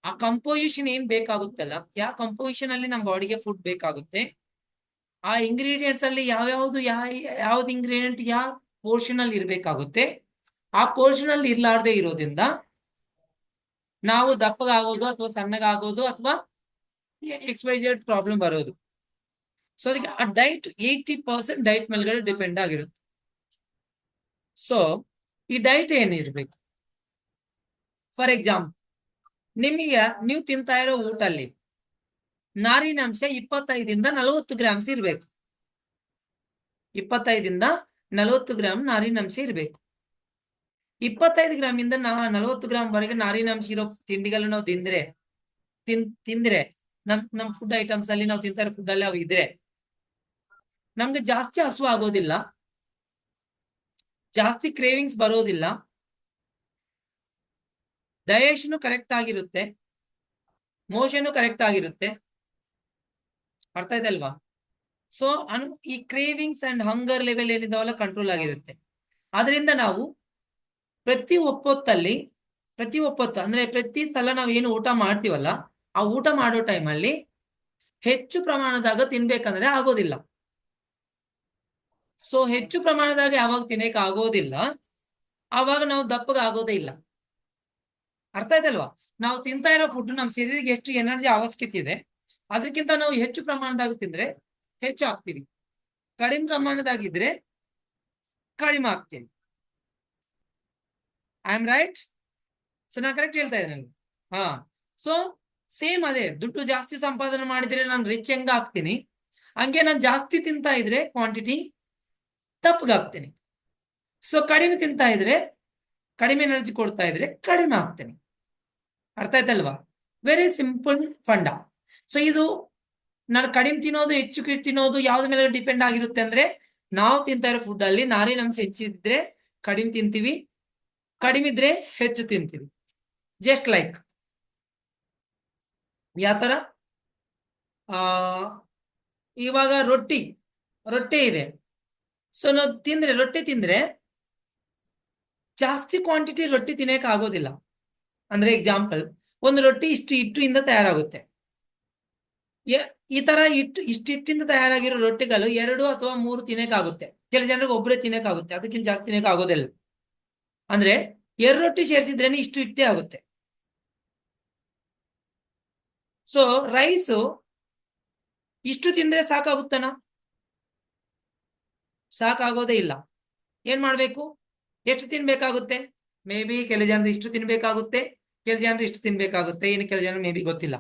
Speaker 1: ಆ ಕಂಪೋಸಿಷನ್ ಏನ್ ಬೇಕಾಗುತ್ತಲ್ಲ, ಯಾವ ಕಂಪೋಸಿಷನ್ ಅಲ್ಲಿ ನಮ್ಮ ಬಾಡಿಗೆ ಫುಡ್ ಬೇಕಾಗುತ್ತೆ, ಆ ಇಂಗ್ರೀಡಿಯೆಂಟ್ಸ್ ಅಲ್ಲಿ ಯಾವ್ದು ಇಂಗ್ರೀಡಿಯೆಂಟ್ ಯಾವ ಪೋರ್ಷನ್ ಅಲ್ಲಿ ಇರ್ಬೇಕಾಗುತ್ತೆ, ಆ ಪೋರ್ಷನ್ ಅಲ್ಲಿ ಇರ್ಲಾರ್ದೆ ಇರೋದ್ರಿಂದ ನಾವು ದಪ್ಪಗಾಗೋದು ಅಥವಾ ಸಣ್ಣಗಾಗೋದು ಅಥವಾ XYZ ಪ್ರಾಬ್ಲಮ್ ಬರೋದು. ಸೊ ಅದಕ್ಕೆ ಆ ಡೈಟ್ 80% ಡೈಟ್ ಮೇಲ್ಗಡೆ ಡಿಪೆಂಡ್ ಆಗಿರುತ್ತೆ. ಸೊ ಈ ಡೈಟ್ ಏನಿರ್ಬೇಕು, ಫಾರ್ ಎಕ್ಸಾಂಪಲ್ ನಿಮಗೆ ನೀವು ತಿಂತಾ ಇರೋ ಊಟಲ್ಲಿ ನಾರಿನಾಂಶ 25 to 40 ಗ್ರಾಮ್ಸ್ ಇರ್ಬೇಕು. 25 to 40 ಗ್ರಾಮ್ ನಾರಿನಾಂಶ ಇರ್ಬೇಕು. 25 ಗ್ರಾಮಿಂದ 40 ಗ್ರಾಮ್ ವರೆಗೆ ನಾರಿನಾಂಶ ಇರೋ ತಿಂಡಿಗಳನ್ನ ನಾವು ತಿಂದ್ರೆ ನಮ್ ಫುಡ್ ಐಟಮ್ಸ್ ಅಲ್ಲಿ ನಾವು ತಿಂತಾ ಇರೋ ಫುಡ್ ಅಲ್ಲಿ ಅವು ಇದ್ರೆ ನಮ್ಗೆ ಜಾಸ್ತಿ ಹಸು ಆಗೋದಿಲ್ಲ, ಜಾಸ್ತಿ ಕ್ರೇವಿಂಗ್ಸ್ ಬರೋದಿಲ್ಲ, ಡೈಜೆಷನ್ ಕರೆಕ್ಟ್ ಆಗಿರುತ್ತೆ, ಮೋಷನ್ ಕರೆಕ್ಟ್ ಆಗಿರುತ್ತೆ. ಅರ್ಥ ಇದೆ ಅಲ್ವಾ? ಸೊ ಈ ಕ್ರೇವಿಂಗ್ಸ್ ಅಂಡ್ ಹಂಗರ್ ಲೆವೆಲ್ ಏನಿದಾವಲ್ಲ ಕಂಟ್ರೋಲ್ ಆಗಿರುತ್ತೆ. ಅದರಿಂದ ನಾವು ಪ್ರತಿ ಒಪ್ಪೊತ್ತು ಅಂದ್ರೆ ಪ್ರತಿ ಸಲ ನಾವು ಏನು ಊಟ ಮಾಡ್ತೀವಲ್ಲ, ಆ ಊಟ ಮಾಡೋ ಟೈಮಲ್ಲಿ ಹೆಚ್ಚು ಪ್ರಮಾಣದಾಗ ತಿನ್ಬೇಕಂದ್ರೆ ಆಗೋದಿಲ್ಲ. ಸೊ ಹೆಚ್ಚು ಪ್ರಮಾಣದಾಗ ಯಾವಾಗ ತಿನ್ನಕ್ ಆಗೋದಿಲ್ಲ ಆವಾಗ ನಾವು ದಪ್ಪಗ ಆಗೋದೇ ಇಲ್ಲ. ಅರ್ಥ ಆಯ್ತಲ್ವಾ? ನಾವು ತಿಂತಾ ಇರೋ ಫುಡ್ ನಮ್ಮ ಶರೀರಕ್ಕೆ ಎಷ್ಟು ಎನರ್ಜಿ ಅವಶ್ಯಕತೆ ಇದೆ ಅದಕ್ಕಿಂತ ನಾವು ಹೆಚ್ಚು ಪ್ರಮಾಣದಾಗ ತಿಂದ್ರೆ ಹೆಚ್ಚು ಆಗ್ತೀವಿ, ಕಡಿಮೆ ಪ್ರಮಾಣದಾಗಿದ್ರೆ ಕಡಿಮೆ ಆಗ್ತೀವಿ. I am right? ಸೊ ನಾ ಕರೆಕ್ಟ್ ಹೇಳ್ತಾ ಇದ್ದೇನೆ. ಹಾ, ಸೊ ಸೇಮ್ ಅದೇ, ದುಡ್ಡು ಜಾಸ್ತಿ ಸಂಪಾದನೆ ಮಾಡಿದ್ರೆ ನಾನು ರಿಚ್ ಹೆಂಗ ಆಗ್ತೀನಿ, ಹಂಗೆ ನಾನು ಜಾಸ್ತಿ ತಿಂತಾ ಇದ್ರೆ ಕ್ವಾಂಟಿಟಿ ತಪ್ಪಗಾಗ್ತೀನಿ. ಸೊ ಕಡಿಮೆ ತಿಂತಾ ಇದ್ರೆ, ಕಡಿಮೆ ಎನರ್ಜಿ ಕೊಡ್ತಾ ಇದ್ರೆ ಕಡಿಮೆ ಆಗ್ತೀನಿ. ಅರ್ಥ ಆಯ್ತಲ್ವಾ? Very simple fund. ಸೊ ಇದು ನಾನು ಕಡಿಮೆ ತಿನ್ನೋದು ಹೆಚ್ಚು ತಿನ್ನೋದು ಯಾವ್ದ ಮೇಲೆ ಡಿಪೆಂಡ್ ಆಗಿರುತ್ತೆ ಅಂದ್ರೆ, ನಾವು ತಿಂತಾ ಇರೋ ಫುಡ್ ಅಲ್ಲಿ ನಾರಿನಾಂಶ ಹೆಚ್ಚಿದ್ರೆ ಕಡಿಮೆ ತಿಂತೀವಿ, ಕಡಿಮೆ ಇದ್ರೆ ಹೆಚ್ಚು ತಿಂತೀವಿ. ಜಸ್ಟ್ ಲೈಕ್ ಯಾವ ತರ, ಇವಾಗ ರೊಟ್ಟಿ ಇದೆ. ಸೊ ನಾವು ರೊಟ್ಟಿ ತಿಂದ್ರೆ ಜಾಸ್ತಿ ಕ್ವಾಂಟಿಟಿ ರೊಟ್ಟಿ ತಿನ್ನಕ್ ಆಗೋದಿಲ್ಲ. ಅಂದ್ರೆ ಎಕ್ಸಾಂಪಲ್, ಒಂದು ರೊಟ್ಟಿ ಇಷ್ಟು ಹಿಟ್ಟಿಂದ ತಯಾರಾಗುತ್ತೆ. ಈ ತರ ಇಷ್ಟಿಟ್ಟಿಂದ ತಯಾರಾಗಿರೋ ರೊಟ್ಟಿಗಳು 2 ಅಥವಾ 3 ತಿನ್ನಕ್ಕಾಗುತ್ತೆ. ಕೆಲ ಜನರಿಗೆ ಒಬ್ಬರೇ ತಿನ್ನಕ್ಕಾಗುತ್ತೆ, ಅದಕ್ಕಿಂತ ಜಾಸ್ತಿ ತಿನ್ನಕ್ ಆಗೋದಿಲ್ಲ. ಅಂದ್ರೆ 2 ರೊಟ್ಟಿ ಸೇರಿಸಿದ್ರೇನೆ ಇಷ್ಟು ಹಿಟ್ಟೇ ಆಗುತ್ತೆ. ಸೊ ರೈಸು ಇಷ್ಟು ತಿಂದ್ರೆ ಸಾಕಾಗುತ್ತನಾ? ಸಾಕಾಗೋದೇ ಇಲ್ಲ. ಏನ್ ಮಾಡ್ಬೇಕು? ಎಷ್ಟು ತಿನ್ಬೇಕಾಗುತ್ತೆ? ಮೇ ಬಿ ಕೆಲ ಜನರು ಇಷ್ಟು ತಿನ್ಬೇಕಾಗುತ್ತೆ, ಕೆಲ ಜನರು ಇಷ್ಟು ತಿನ್ಬೇಕಾಗುತ್ತೆ, ಇನ್ನು ಕೆಲ ಜನರು ಮೇ ಬಿ ಗೊತ್ತಿಲ್ಲ.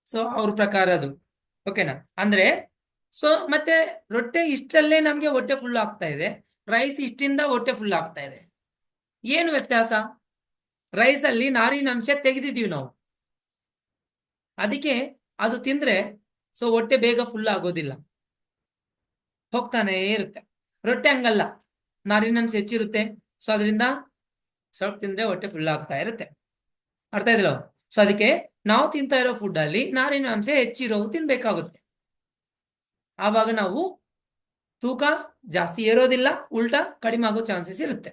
Speaker 1: ಸೊ ಅವ್ರ ಪ್ರಕಾರ ಅದು ಓಕೆನಾ? ಅಂದ್ರೆ ಸೊ ಮತ್ತೆ ರೊಟ್ಟೆ ಇಷ್ಟಲ್ಲೇ ನಮ್ಗೆ ಹೊಟ್ಟೆ ಫುಲ್ ಆಗ್ತಾ ಇದೆ, ರೈಸ್ ಇಷ್ಟಿಂದ ಹೊಟ್ಟೆ ಫುಲ್ ಆಗ್ತಾ ಇದೆ. ಏನು ವ್ಯತ್ಯಾಸ? ರೈಸ್ ಅಲ್ಲಿ ನಾರಿನಾಂಶ ತೆಗೆದಿದೀವಿ ನಾವು, ಅದಕ್ಕೆ ಅದು ತಿಂದ್ರೆ ಸೊ ಹೊಟ್ಟೆ ಬೇಗ ಫುಲ್ ಆಗೋದಿಲ್ಲ, ಹೋಗ್ತಾನೆ ಇರುತ್ತೆ. ರೊಟ್ಟೆ ಹಂಗಲ್ಲ, ನಾರಿನಾಂಶ ಹೆಚ್ಚಿರುತ್ತೆ, ಸೊ ಅದರಿಂದ ಸ್ವಲ್ಪ ತಿಂದ್ರೆ ಹೊಟ್ಟೆ ಫುಲ್ ಆಗ್ತಾ ಇರುತ್ತೆ. ಅರ್ಥ ಇದಿಲ್ಲ? ಸೊ ಅದಕ್ಕೆ ನಾವು ತಿಂತಾ ಇರೋ ಫುಡ್ ಅಲ್ಲಿ ನಾರಿನಾಂಶ ಹೆಚ್ಚಿರೋ ತಿನ್ಬೇಕಾಗುತ್ತೆ. ಆವಾಗ ನಾವು ತೂಕ ಜಾಸ್ತಿ ಏರೋದಿಲ್ಲ, ಉಲ್ಟಾ ಕಡಿಮೆ ಆಗೋ ಚಾನ್ಸಸ್ ಇರುತ್ತೆ.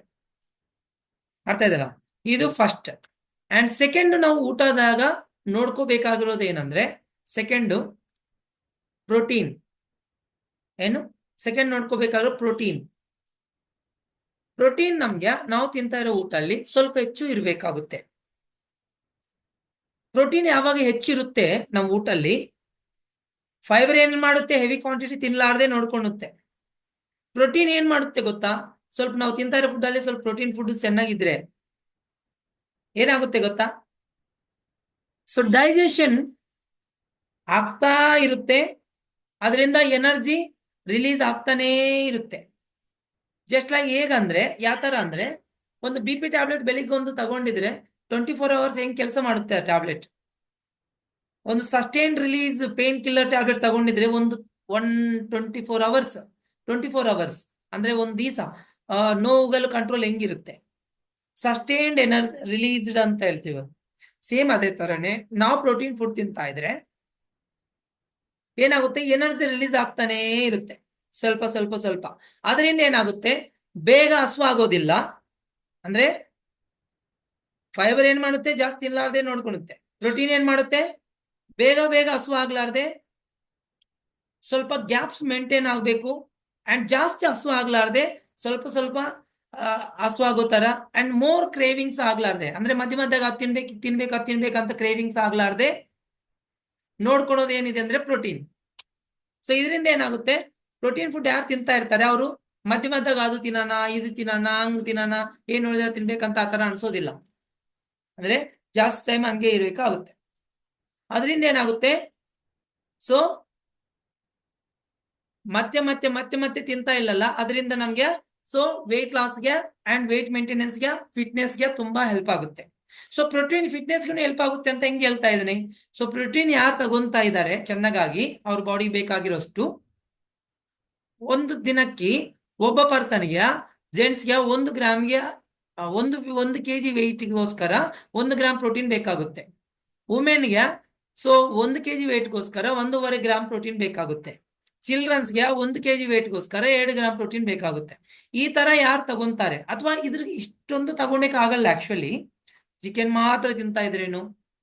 Speaker 1: ಅರ್ಥ ಇದಲ್ಲ? ಇದು ಫಸ್ಟ್. ಅಂಡ್ ಸೆಕೆಂಡ್, ನಾವು ಊಟದಾಗ ನೋಡ್ಕೋಬೇಕಾಗಿರೋದು ಏನಂದ್ರೆ, ಸೆಕೆಂಡ್ ಪ್ರೋಟೀನ್. ಏನು ಸೆಕೆಂಡ್ ನೋಡ್ಕೋಬೇಕಾಗಿರೋ ಪ್ರೋಟೀನ್. ಪ್ರೋಟೀನ್ ನಮ್ಗೆ ನಾವು ತಿಂತಾ ಇರೋ ಊಟಲ್ಲಿ ಸ್ವಲ್ಪ ಹೆಚ್ಚು ಇರಬೇಕಾಗುತ್ತೆ. ಪ್ರೋಟೀನ್ ಯಾವಾಗ ಹೆಚ್ಚಿರುತ್ತೆ ನಮ್ಮ ಊಟಲ್ಲಿ, ಫೈಬರ್ ಏನ್ ಮಾಡುತ್ತೆ, ಹೆವಿ ಕ್ವಾಂಟಿಟಿ ತಿನ್ಲಾರ್ದೆ ನೋಡ್ಕೊಳ್ಳುತ್ತೆ. ಪ್ರೋಟೀನ್ ಏನ್ ಮಾಡುತ್ತೆ ಗೊತ್ತಾ, ಸ್ವಲ್ಪ ನಾವು ತಿಂತಾ ಇರೋ ಫುಡ್ ಅಲ್ಲಿ ಸ್ವಲ್ಪ ಪ್ರೋಟೀನ್ ಫುಡ್ ಚೆನ್ನಾಗಿದ್ರೆ ಏನಾಗುತ್ತೆ ಗೊತ್ತಾ, ಸೊ ಡೈಜೆಷನ್ ಆಗ್ತಾ ಇರುತ್ತೆ, ಅದರಿಂದ ಎನರ್ಜಿ ರಿಲೀಸ್ ಆಗ್ತಾನೇ ಇರುತ್ತೆ. ಜಸ್ಟ್ ಲೈಕ್ ಹೇಗಂದ್ರೆ, ಯಾವ ತರ ಅಂದ್ರೆ, ಒಂದು BP ಟ್ಯಾಬ್ಲೆಟ್ ಬೆಳಿಗ್ಗೆ ಒಂದು ತಗೊಂಡಿದ್ರೆ 24 hours ಹೆಂಗ್ ಕೆಲಸ ಮಾಡುತ್ತೆ ಆ ಟ್ಯಾಬ್ಲೆಟ್. ಒಂದು sustain release pain killer tablet ತಗೊಂಡಿದ್ರೆ ಒಂದು 24 hours ಅಂದ್ರೆ ಒಂದ್ ದಿವಸ ನೋವುಗಳು ಕಂಟ್ರೋಲ್ ಹೆಂಗಿರುತ್ತೆ, ಸಸ್ಟೈನ್ಡ್ ಎನರ್ಜಿ ರಿಲೀಸ್ಡ್ ಅಂತ ಹೇಳ್ತೀವಿ. ಸೇಮ್ ಅದೇ ತರನೇ ನಾವು ಪ್ರೋಟೀನ್ ಫುಡ್ ತಿಂತಾ ಇದ್ರೆ ಏನಾಗುತ್ತೆ, ಎನರ್ಜಿ ರಿಲೀಸ್ ಆಗ್ತಾನೇ ಇರುತ್ತೆ ಸ್ವಲ್ಪ ಸ್ವಲ್ಪ ಸ್ವಲ್ಪ. ಅದರಿಂದ ಏನಾಗುತ್ತೆ, ಬೇಗ ಹಸುವು ಆಗೋದಿಲ್ಲ. ಅಂದ್ರೆ ಫೈಬರ್ ಏನ್ ಮಾಡುತ್ತೆ, ಜಾಸ್ತಿ ತಿನ್ಲಾರ್ದೆ ನೋಡ್ಕೊಳ್ಳುತ್ತೆ. ಪ್ರೋಟೀನ್ ಏನ್ ಮಾಡುತ್ತೆ, ಬೇಗ ಬೇಗ ಹಸುವು ಆಗ್ಲಾರ್ದೆ ಸ್ವಲ್ಪ ಗ್ಯಾಪ್ಸ್ ಮೇಂಟೈನ್ ಆಗ್ಬೇಕು, ಅಂಡ್ ಜಾಸ್ತಿ ಹಸುವು ಆಗ್ಲಾರ್ದೆ ಸ್ವಲ್ಪ ಸ್ವಲ್ಪ ಹಸುವು ಆಗೋ ತರ, ಅಂಡ್ ಮೋರ್ ಕ್ರೇವಿಂಗ್ಸ್ ಆಗ್ಲಾರ್ದೆ, ಅಂದ್ರೆ ಮಧ್ಯ ಮಧ್ಯ ಅದು ತಿನ್ಬೇಕಂತ ಕ್ರೇವಿಂಗ್ಸ್ ಆಗ್ಲಾರ್ದೆ ನೋಡ್ಕೊಳ್ಳೋದು ಏನಿದೆ ಅಂದ್ರೆ ಪ್ರೋಟೀನ್. ಸೊ ಇದರಿಂದ ಏನಾಗುತ್ತೆ, ಪ್ರೋಟೀನ್ ಫುಡ್ ಯಾರು ತಿಂತಾ ಇರ್ತಾರೆ ಅವರು ಮಧ್ಯ ಮಧ್ಯಾಗ ಅದು ತಿನ್ನೋಣ, ಇದು ತಿನ್ನೋಣ, ಹಂಗ್ ತಿನ್ನೋಣ, ಏನ್ ನೋಡಿದ್ರೆ ತಿನ್ಬೇಕಂತ ಆತರ ಅನ್ಸೋದಿಲ್ಲ. ಅಂದ್ರೆ ಜಾಸ್ತಿ ಟೈಮ್ ಹಂಗೆ ಇರ್ಬೇಕಾಗುತ್ತೆ. ಅದರಿಂದ ಏನಾಗುತ್ತೆ, ಸೊ ಮತ್ತೆ ತಿಂತಾ ಇಲ್ಲಲ್ಲ, ಅದರಿಂದ ನಮ್ಗೆ ಸೊ ವೆಯ್ಟ್ ಲಾಸ್ಗೆ ಅಂಡ್ ವೆಯ್ಟ್ ಮೇಂಟೆನೆನ್ಸ್ಗೆ, ಫಿಟ್ನೆಸ್ಗೆ ತುಂಬಾ ಹೆಲ್ಪ್ ಆಗುತ್ತೆ. ಸೊ ಪ್ರೋಟೀನ್ ಫಿಟ್ನೆಸ್ಗೂ ಹೆಲ್ಪ್ ಆಗುತ್ತೆ ಅಂತ ಹೆಂಗೆ ಹೇಳ್ತಾ ಇದ್ದೀನಿ. ಸೊ ಪ್ರೋಟೀನ್ ಯಾರು ತಗೊಂತಾ ಇದ್ದಾರೆ ಚೆನ್ನಾಗಾಗಿ, ಅವ್ರ ಬಾಡಿ ಬೇಕಾಗಿರೋಷ್ಟು, ಒಂದು ದಿನಕ್ಕೆ ಒಬ್ಬ ಪರ್ಸನ್ಗೆ, ಜೆಂಟ್ಸ್ಗೆ 1 ಗ್ರಾಮ್ಗೆ 1 kg ವೆಯ್ಟ್ಗೋಸ್ಕರ 1 ಗ್ರಾಮ್ ಪ್ರೋಟೀನ್ ಬೇಕಾಗುತ್ತೆ. ವುಮೆನ್ಗೆ ಸೊ 1 kg ವೆಯ್ಟ್ಗೋಸ್ಕರ 1.5 ಗ್ರಾಮ್ ಪ್ರೋಟೀನ್ ಬೇಕಾಗುತ್ತೆ. ಚಿಲ್ಡ್ರನ್ಸ್ಗೆ 1 kg ವೆಯ್ಟ್ಗೋಸ್ಕರ 2 ಗ್ರಾಮ್ ಪ್ರೋಟೀನ್ ಬೇಕಾಗುತ್ತೆ. ಈ ತರ ಯಾರು ತಗೊಂತಾರೆ, ಅಥವಾ ಇದ್ರ ಇಷ್ಟೊಂದು ತಗೊಂಡಕ್ಕೆ ಆಗಲ್ಲ ಆಕ್ಚುಲಿ. ಚಿಕನ್ ಮಾತ್ರ ತಿಂತಾ ಇದ್ರೇನು,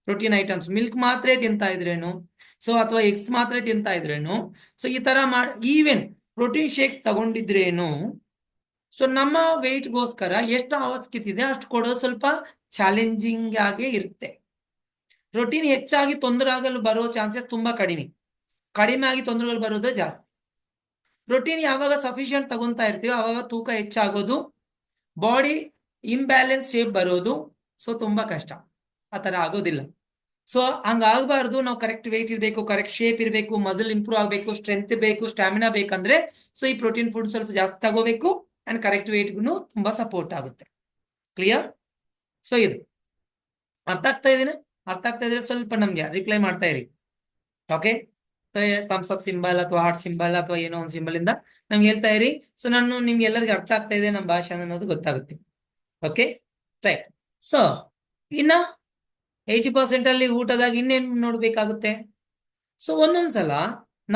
Speaker 1: ಪ್ರೋಟೀನ್ ಐಟಮ್ಸ್, ಮಿಲ್ಕ್ ಮಾತ್ರ ತಿಂತಾ ಇದ್ರೇನು, ಸೊ ಅಥವಾ ಎಗ್ಸ್ ಮಾತ್ರ ತಿಂತಾ ಇದ್ರೇನು, ಸೊ ಈ ತರ ಈವನ್ ಪ್ರೋಟೀನ್ ಶೇಕ್ಸ್ ತಗೊಂಡಿದ್ರೇನು, ಸೊ ನಮ್ಮ ವೆಯ್ಟ್ಗೋಸ್ಕರ ಎಷ್ಟು ಅವಶ್ಯಕತೆ ಇದೆ ಅಷ್ಟು ಕೊಡೋದು ಸ್ವಲ್ಪ ಚಾಲೆಂಜಿಂಗ್ ಆಗಿ ಇರುತ್ತೆ. ಪ್ರೋಟೀನ್ ಹೆಚ್ಚಾಗಿ ತೊಂದರೆ ಆಗಲು ಬರೋ ಚಾನ್ಸಸ್ ತುಂಬಾ ಕಡಿಮೆ ಆಗಿ ತೊಂದರೆಗಳು ಬರೋದು ಜಾಸ್ತಿ. ಪ್ರೋಟೀನ್ ಯಾವಾಗ ಸಫಿಶಿಯಂಟ್ ತಗೊಂತಾ ಇರ್ತೀವೋ ಅವಾಗ ತೂಕ ಹೆಚ್ಚಾಗೋದು, ಬಾಡಿ ಇಂಬ್ಯಾಲೆನ್ಸ್ ಶೇಪ್ ಬರೋದು, ಸೊ ತುಂಬಾ ಕಷ್ಟ. ಆ ತರ ಆಗೋದಿಲ್ಲ. ಸೊ ಹಂಗಾಗಬಾರ್ದು. ನಾವು ಕರೆಕ್ಟ್ ವೆಯ್ಟ್ ಇರಬೇಕು, ಕರೆಕ್ಟ್ ಶೇಪ್ ಇರಬೇಕು, ಮಸಲ್ ಇಂಪ್ರೂವ್ ಆಗಬೇಕು, ಸ್ಟ್ರೆಂತ್ ಬೇಕು, ಸ್ಟಾಮಿನಾ ಬೇಕಂದ್ರೆ ಸೊ ಈ ಪ್ರೋಟೀನ್ ಫುಡ್ ಸ್ವಲ್ಪ ಜಾಸ್ತಿ ತಗೋಬೇಕು, ಅಂಡ್ ಕರೆಕ್ಟ್ ವೆಯ್ಟ್ಗೂ ತುಂಬಾ ಸಪೋರ್ಟ್ ಆಗುತ್ತೆ. ಕ್ಲಿಯರ್? ಸೊ ಇದು ಅರ್ಥ ಆಗ್ತಾ ಇದೀನಿ? ಅರ್ಥ ಆಗ್ತಾ ಇದ್ರೆ ಸ್ವಲ್ಪ ನಮ್ಗೆ ರಿಪ್ಲೈ ಮಾಡ್ತಾ ಇರಿ. ಓಕೆ, ಥಮ್ಸ್ ಅಪ್ ಸಿಂಬಲ್ ಅಥವಾ ಹಾರ್ಟ್ ಸಿಂಬಲ್ ಅಥವಾ ಏನೋ ಒಂದು ಸಿಂಬಲ್ ಇಂದ ನಮ್ಗೆ ಹೇಳ್ತಾ ಇರಿ. ಸೊ ನಾನು ನಿಮ್ಗೆ ಎಲ್ಲರಿಗೂ ಅರ್ಥ ಆಗ್ತಾ ಇದೆ ನಮ್ಮ ಭಾಷೆ ಅನ್ನೋದು ಗೊತ್ತಾಗುತ್ತೆ. Okay, right. ಸೊ ಇನ್ನ 80% ಅಲ್ಲಿ ಊಟದಾಗ ಇನ್ನೇನ್ ನೋಡ್ಬೇಕಾಗುತ್ತೆ. ಸೊ ಒಂದೊಂದ್ಸಲ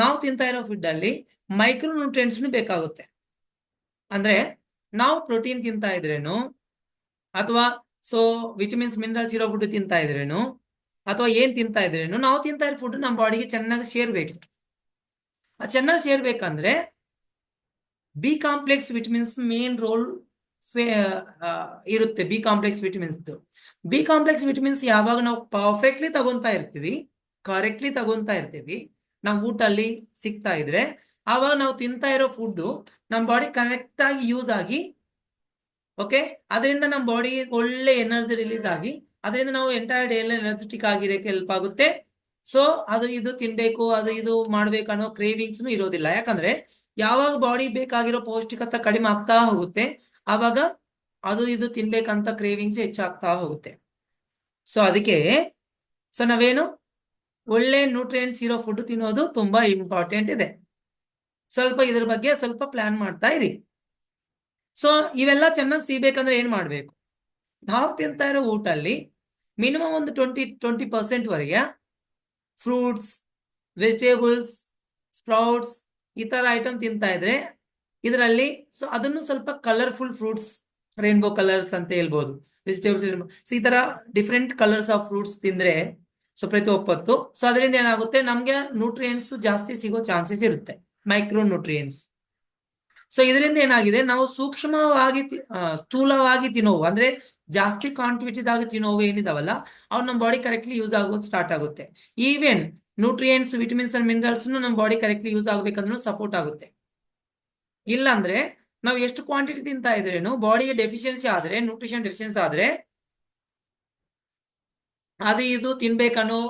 Speaker 1: ನಾವು ತಿಂತಾ ಇರೋ ಫುಡ್ ಅಲ್ಲಿ ಮೈಕ್ರೋ ನ್ಯೂಟ್ರಿಯೆಂಟ್ಸ್ ಬೇಕಾಗುತ್ತೆ. ಅಂದ್ರೆ ನಾವು ಪ್ರೋಟೀನ್ ತಿಂತಾ ಇದ್ರೇನು, ಅಥವಾ ಸೊ ವಿಟಮಿನ್ಸ್ ಮಿನರಲ್ಸ್ ಇರೋ ಫುಡ್ ತಿಂತಾ ಇದ್ರೇನು, ಅಥವಾ ಏನ್ ತಿಂತಾ ಇದ್ರೇನು, ನಾವು ತಿಂತಾ ಇರೋ ಫುಡ್ ನಮ್ಮ ಬಾಡಿಗೆ ಚೆನ್ನಾಗಿ ಸೇರ್ಬೇಕು. ಅದು ಚೆನ್ನಾಗಿ ಸೇರ್ಬೇಕಂದ್ರೆ B complex vitamins main role ಇರುತ್ತೆ. ಬಿ ಕಾಂಪ್ಲೆಕ್ಸ್ ವಿಟಮಿನ್ಸ್ ಯಾವಾಗ ನಾವು ಪರ್ಫೆಕ್ಟ್ಲಿ ತಗೊಂತಾ ಇರ್ತೀವಿ, ಕರೆಕ್ಟ್ಲಿ ತಗೊಂತಾ ಇರ್ತೀವಿ, ನಾವು ಊಟಲ್ಲಿ ಸಿಗ್ತಾ ಇದ್ರೆ, ಆವಾಗ ನಾವು ತಿಂತಾ ಇರೋ ಫುಡ್ ನಮ್ಮ ಬಾಡಿ ಕರೆಕ್ಟ್ ಆಗಿ ಯೂಸ್ ಆಗಿ, ಓಕೆ, ಅದರಿಂದ ನಮ್ಮ ಬಾಡಿ ಒಳ್ಳೆ ಎನರ್ಜಿ ರಿಲೀಸ್ ಆಗಿ, ಅದರಿಂದ ನಾವು ಎಂಟೈರ್ ಡೇ ಎಲ್ಲ ಎನರ್ಜೆಟಿಕ್ ಆಗಿರೋಕೆ ಹೆಲ್ಪ್ ಆಗುತ್ತೆ. ಸೊ ಅದು ಇದು ತಿನ್ಬೇಕು, ಅದು ಇದು ಮಾಡ್ಬೇಕು ಅನ್ನೋ ಕ್ರೇವಿಂಗ್ಸ್ ಇರೋದಿಲ್ಲ. ಯಾಕಂದ್ರೆ ಯಾವಾಗ ಬಾಡಿ ಬೇಕಾಗಿರೋ ಪೌಷ್ಟಿಕತೆ ಕಡಿಮೆ ಆಗ್ತಾ ಹೋಗುತ್ತೆ, ಆವಾಗ ಅದು ಇದು ತಿನ್ಬೇಕಂತ ಕ್ರೇವಿಂಗ್ಸ್ ಹೆಚ್ಚಾಗ್ತಾ ಹೋಗುತ್ತೆ. ಸೊ ಅದಕ್ಕೆ ಸೊ ನಾವೇನು ಒಳ್ಳೆ ನ್ಯೂಟ್ರಿಯೆಂಟ್ಸ್ ಇರೋ ಫುಡ್ ತಿನ್ನೋದು ತುಂಬಾ ಇಂಪಾರ್ಟೆಂಟ್ ಇದೆ. ಸ್ವಲ್ಪ ಇದ್ರ ಬಗ್ಗೆ ಸ್ವಲ್ಪ ಪ್ಲಾನ್ ಮಾಡ್ತಾ ಇರಿ. ಸೊ ಇವೆಲ್ಲ ಚೆನ್ನಾಗಿ ಸಿಗ್ಬೇಕಂದ್ರೆ ಏನ್ ಮಾಡ್ಬೇಕು, ನಾವು ತಿಂತಾ ಇರೋ ಊಟಲ್ಲಿ ಮಿನಿಮಮ್ ಒಂದು 20% ವರೆಗೆ ಫ್ರೂಟ್ಸ್, ವೆಜಿಟೇಬಲ್ಸ್, ಸ್ಪ್ರೌಟ್ಸ್ ಈ ತರ ಐಟಮ್ ತಿಂತಾ ಇದ್ರೆ ಇದರಲ್ಲಿ ಸೊ ಅದನ್ನು ಸ್ವಲ್ಪ ಕಲರ್ಫುಲ್ ಫ್ರೂಟ್ಸ್ ರೈನ್ಬೋ ಕಲರ್ಸ್ ಅಂತ ಹೇಳ್ಬೋದು. ವೆಜಿಟೇಬಲ್ಸ್ ಸೊ ಈ ತರ ಡಿಫ್ರೆಂಟ್ ಕಲರ್ಸ್ ಆಫ್ ಫ್ರೂಟ್ಸ್ ತಿಂದ್ರೆ ಸೊ ಪ್ರತಿ ಒಪ್ಪತ್ತು ಸೊ ಅದರಿಂದ ಏನಾಗುತ್ತೆ ನಮ್ಗೆ ನ್ಯೂಟ್ರಿಯೆಂಟ್ಸ್ ಜಾಸ್ತಿ ಸಿಗೋ ಚಾನ್ಸಸ್ ಇರುತ್ತೆ, ಮೈಕ್ರೋ ನ್ಯೂಟ್ರಿಯೆಂಟ್ಸ್. ಸೊ ಇದರಿಂದ ಏನಾಗಿದೆ, ನಾವು ಸೂಕ್ಷ್ಮವಾಗಿ ಸ್ಥೂಲವಾಗಿ ತಿನ್ನೋವು ಅಂದ್ರೆ ಜಾಸ್ತಿ ಕ್ವಾಂಟಿಟಿದಾಗ ತಿನ್ನೋವು ಏನಿದಾವಲ್ಲ ಅವು ನಮ್ಮ ಬಾಡಿ ಕರೆಕ್ಟ್ಲಿ ಯೂಸ್ ಆಗೋದು ಸ್ಟಾರ್ಟ್ ಆಗುತ್ತೆ. Even nutrients, vitamins and minerals ನಮ್ಮ ಬಾಡಿ ಕರೆಕ್ಟ್ಲಿ ಯೂಸ್ ಆಗ್ಬೇಕಂದ್ರೂ ಸಪೋರ್ಟ್ ಆಗುತ್ತೆ. ಇಲ್ಲಾಂದ್ರೆ ನಾವು ಎಷ್ಟು ಕ್ವಾಂಟಿಟಿ ತಿಂತಾ ಇದ್ರೇನು ಬಾಡಿಗೆ ಡೆಫಿಷಿಯನ್ಸಿ ಆದ್ರೆ, ನ್ಯೂಟ್ರಿಷನ್ ಡೆಫಿಷಿಯನ್ಸಿ ಆದ್ರೆ ಅದು ಇದು ತಿನ್ಬೇಕನ್ನೋ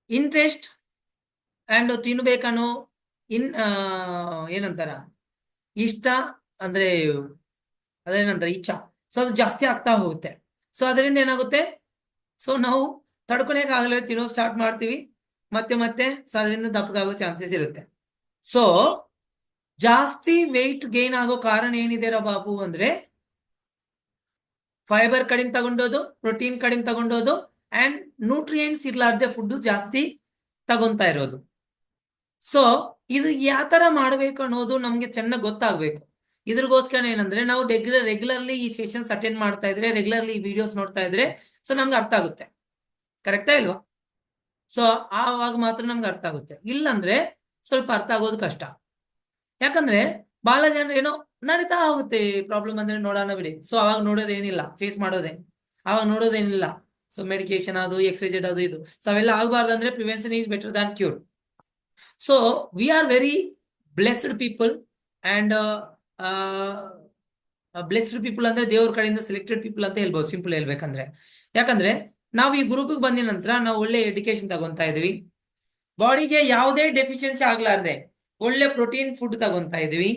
Speaker 1: ಇಂಟ್ರೆಸ್ಟ್ ಅಂಡ್ ತಿನ್ಬೇಕನ್ನೋ ಏನಂತಾರ ಇಷ್ಟ ಅಂದ್ರೆ ಅದೇನಂತಾರೆ ಇಚ್ಛಾ, ಸೊ ಅದು ಜಾಸ್ತಿ ಆಗ್ತಾ ಹೋಗುತ್ತೆ. ಸೊ ಅದರಿಂದ ಏನಾಗುತ್ತೆ, ಸೊ ನಾವು ತಡ್ಕೊಳಕ್ ಆಗಲೇ ತಿನ್ನೋ ಸ್ಟಾರ್ಟ್ ಮಾಡ್ತೀವಿ ಮತ್ತೆ ಮತ್ತೆ, ಸೊ ಅದರಿಂದ ದಪ್ಪಗಾಗೋ ಚಾನ್ಸಸ್ ಇರುತ್ತೆ. ಸೊ ಜಾಸ್ತಿ ವೆಯ್ಟ್ ಗೇನ್ ಆಗೋ ಕಾರಣ ಏನಿದೆ ಬಾಬು ಅಂದ್ರೆ ಫೈಬರ್ ಕಡಿಮೆ ತಗೊಂಡೋದು, ಪ್ರೋಟೀನ್ ಕಡಿಮೆ ತಗೊಂಡೋದು ಅಂಡ್ ನ್ಯೂಟ್ರಿಯೆಂಟ್ಸ್ ಇರ್ಲಾರ್ದೆ ಫುಡ್ ಜಾಸ್ತಿ ತಗೊಂತಾ ಇರೋದು. ಸೊ ಇದು ಯಾವ ತರ ಮಾಡ್ಬೇಕು ಅನ್ನೋದು ನಮ್ಗೆ ಚೆನ್ನಾಗಿ ಗೊತ್ತಾಗ್ಬೇಕು. ಇದ್ರಗೋಸ್ಕರ ಏನಂದ್ರೆ ನಾವು ರೆಗ್ಯುಲರ್ಲಿ ಈ ಸೆಷನ್ಸ್ ಅಟೆಂಡ್ ಮಾಡ್ತಾ ಇದ್ರೆ, ರೆಗ್ಯುಲರ್ಲಿ ಈ ವಿಡಿಯೋಸ್ ನೋಡ್ತಾ ಇದ್ರೆ ಸೊ ನಮ್ಗೆ ಅರ್ಥ ಆಗುತ್ತೆ. ಕರೆಕ್ಟಾ ಇಲ್ವಾ? ಸೊ ಆವಾಗ ಮಾತ್ರ ನಮ್ಗೆ ಅರ್ಥ ಆಗುತ್ತೆ, ಇಲ್ಲಂದ್ರೆ ಸ್ವಲ್ಪ ಅರ್ಥ ಆಗೋದು ಕಷ್ಟ. ಯಾಕಂದ್ರೆ ಬಹಳ ಜನರು ಏನೋ ನಡೀತಾ ಹೋಗುತ್ತೆ, ಪ್ರಾಬ್ಲಮ್ ಅಂದ್ರೆ ನೋಡೋಣ ಬಿಡಿ, ಸೊ ಅವಾಗ ನೋಡೋದೇನಿಲ್ಲ, ಫೇಸ್ ಮಾಡೋದೇ ಅವಾಗ ನೋಡೋದೇನಿಲ್ಲ. ಸೊ ಮೆಡಿಕೇಶನ್ ಅದು ಎಕ್ಸೈಜೆಡ್ ಅದು ಇದು, ಸೊ ಅವೆಲ್ಲ ಆಗಬಾರ್ದಂದ್ರೆ prevention is better than cure. So we are very blessed people and blessed people ಅಂದ್ರೆ ದೇವ್ರ ಕಡೆಯಿಂದ ಸೆಲೆಕ್ಟೆಡ್ ಪೀಪಲ್ ಅಂತ ಹೇಳ್ಬೋದು, ಸಿಂಪಲ್ ಹೇಳ್ಬೇಕಂದ್ರೆ. ಯಾಕಂದ್ರೆ ನಾವು ಈ ಗ್ರೂಪ್ ಬಂದ ನಂತರ ನಾವು ಒಳ್ಳೆ ಎಜುಕೇಶನ್ ತಗೊಂತಾ ಇದೀವಿ, ಬಾಡಿಗೆ ಯಾವುದೇ ಡೆಫಿಷಿಯನ್ಸಿ ಆಗ್ಲಾರ್ದೆ ಒಳ್ಳೆ ಪ್ರೋಟೀನ್ ಫುಡ್ ತಗೊಂತಾ ಇದೀವಿ.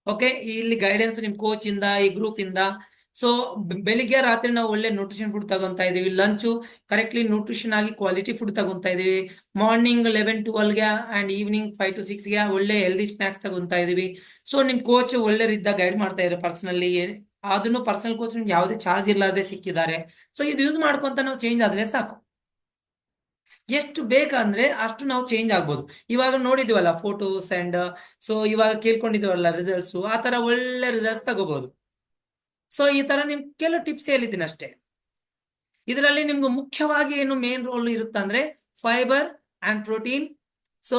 Speaker 1: ಓಕೆ, ಇಲ್ಲಿ ಗೈಡೆನ್ಸ್ ನಿಮ್ ಕೋಚ್ ಇಂದ, ಈ ಗ್ರೂಪ್ ಇಂದ. ಸೊ ಬೆಳಿಗ್ಗೆ ರಾತ್ರಿ ನಾವು ಒಳ್ಳೆ ನ್ಯೂಟ್ರಿಷನ್ ಫುಡ್ ತಗೊಂತಾ ಇದೀವಿ, ಲಂಚು ಕರೆಕ್ಟ್ಲಿ ನ್ಯೂಟ್ರಿಷನ್ ಆಗಿ ಕ್ವಾಲಿಟಿ ಫುಡ್ ತಗೊಂತಾ ಇದೀವಿ, ಮಾರ್ನಿಂಗ್ 11 to 12ಗೆ ಅಂಡ್ ಈವ್ನಿಂಗ್ 5 to 6ಗೆ ಒಳ್ಳೆ ಹೆಲ್ದಿ ಸ್ನಾಕ್ಸ್ ತಗೊಂತಾ ಇದೀವಿ. ಸೊ ನಿಮ್ ಕೋಚ್ ಒಳ್ಳೆರಿದ್ದ ಗೈಡ್ ಮಾಡ್ತಾ ಇದ್ದಾರೆ ಪರ್ಸನಲಿ, ಅದನ್ನು ಪರ್ಸನಲ್ ಕೋಚ್ ನಿಮ್ಗೆ ಯಾವುದೇ ಚಾರ್ಜ್ ಇರ್ಲಾರ್ದೆ ಸಿಕ್ಕಿದ್ದಾರೆ. ಸೊ ಇದು ಯೂಸ್ ಮಾಡ್ಕೊಂತ ನಾವು ಚೇಂಜ್ ಆದ್ರೆ ಸಾಕು, ಎಷ್ಟು ಬೇಕಂದ್ರೆ ಅಷ್ಟು ನಾವು ಚೇಂಜ್ ಆಗ್ಬೋದು. ಇವಾಗ ನೋಡಿದ್ವಲ್ಲ ಫೋಟೋಸ್ ಅಂಡ್ ಸೊ ಇವಾಗ ಕೇಳ್ಕೊಂಡಿದ್ವಲ್ಲ ರಿಸಲ್ಟ್ಸ್, ಆ ತರ ಒಳ್ಳೆ ರಿಸಲ್ಟ್ಸ್ ತಗೋಬಹುದು. ಸೊ ಈ ತರ ನಿಮ್ ಕೆಲವು ಟಿಪ್ಸ್ ಹೇಳಿದ್ದೀನಿ ಅಷ್ಟೇ. ಇದರಲ್ಲಿ ನಿಮ್ಗೆ ಮುಖ್ಯವಾಗಿ ಏನು ಮೇನ್ ರೋಲ್ ಇರುತ್ತೆ ಅಂದ್ರೆ ಫೈಬರ್ ಅಂಡ್ ಪ್ರೋಟೀನ್. ಸೊ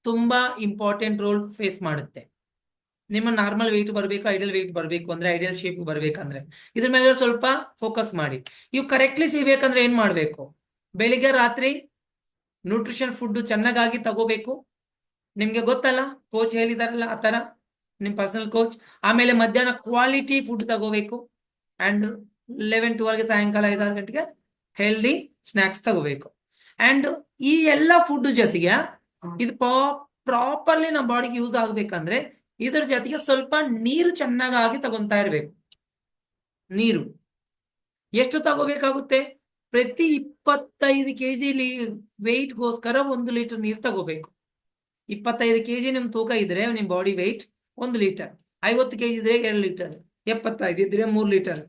Speaker 1: ತುಂಬಾ ಇಂಪಾರ್ಟೆಂಟ್ ರೋಲ್ ಫೇಸ್ ಮಾಡುತ್ತೆ. ನಿಮ್ಮ ನಾರ್ಮಲ್ ವೆಯ್ಟ್ ಬರಬೇಕು, ಐಡಿಯಲ್ ವೆಯ್ಟ್ ಬರಬೇಕು ಅಂದ್ರೆ, ಐಡಿಯಲ್ ಶೇಪ್ ಬರ್ಬೇಕಂದ್ರೆ ಇದ್ರ ಮೇಲೆ ಸ್ವಲ್ಪ ಫೋಕಸ್ ಮಾಡಿ. ಇವು ಕರೆಕ್ಟ್ಲಿ ಸಿಗ್ಬೇಕಂದ್ರೆ ಏನ್ ಮಾಡ್ಬೇಕು, ಬೆಳಿಗ್ಗೆ ರಾತ್ರಿ ನ್ಯೂಟ್ರಿಷನ್ ಫುಡ್ ಚೆನ್ನಾಗಿ ತಗೋಬೇಕು. ನಿಮ್ಗೆ ಗೊತ್ತಲ್ಲ, ಕೋಚ್ ಹೇಳಿದಾರಲ್ಲ ಆ ತರ, ನಿಮ್ ಪರ್ಸನಲ್ ಕೋಚ್. ಆಮೇಲೆ ಮಧ್ಯಾಹ್ನ ಕ್ವಾಲಿಟಿ ಫುಡ್ ತಗೋಬೇಕು ಅಂಡ್ 11 to 12ಗೆ ಸಾಯಂಕಾಲ 5-6 ಗಂಟೆಗೆ ಹೆಲ್ದಿ ಸ್ನಾಕ್ಸ್ ತಗೋಬೇಕು. ಅಂಡ್ ಈ ಎಲ್ಲ ಫುಡ್ ಜೊತೆಗೆ ಇದು ಪ್ರಾಪರ್ಲಿ ನಮ್ಮ ಬಾಡಿಗೆ ಯೂಸ್ ಆಗ್ಬೇಕಂದ್ರೆ ಇದ್ರ ಜೊತೆಗೆ ಸ್ವಲ್ಪ ನೀರು ಚೆನ್ನಾಗಿ ತಗೊಂತಾ ಇರ್ಬೇಕು. ನೀರು ಎಷ್ಟು ತಗೋಬೇಕಾಗುತ್ತೆ, ಪ್ರತಿ 25 kg ವೆಯ್ಟ್ಗೋಸ್ಕರ 1 ಲೀಟರ್ ನೀರು ತಗೋಬೇಕು. 25 kg ನಿಮ್ ತೂಕ ಇದ್ರೆ ನಿಮ್ ಬಾಡಿ ವೆಯ್ಟ್ 1 ಲೀಟರ್, 50 kg ಇದ್ರೆ 2 ಲೀಟರ್, 75 ಇದ್ರೆ 3 ಲೀಟರ್,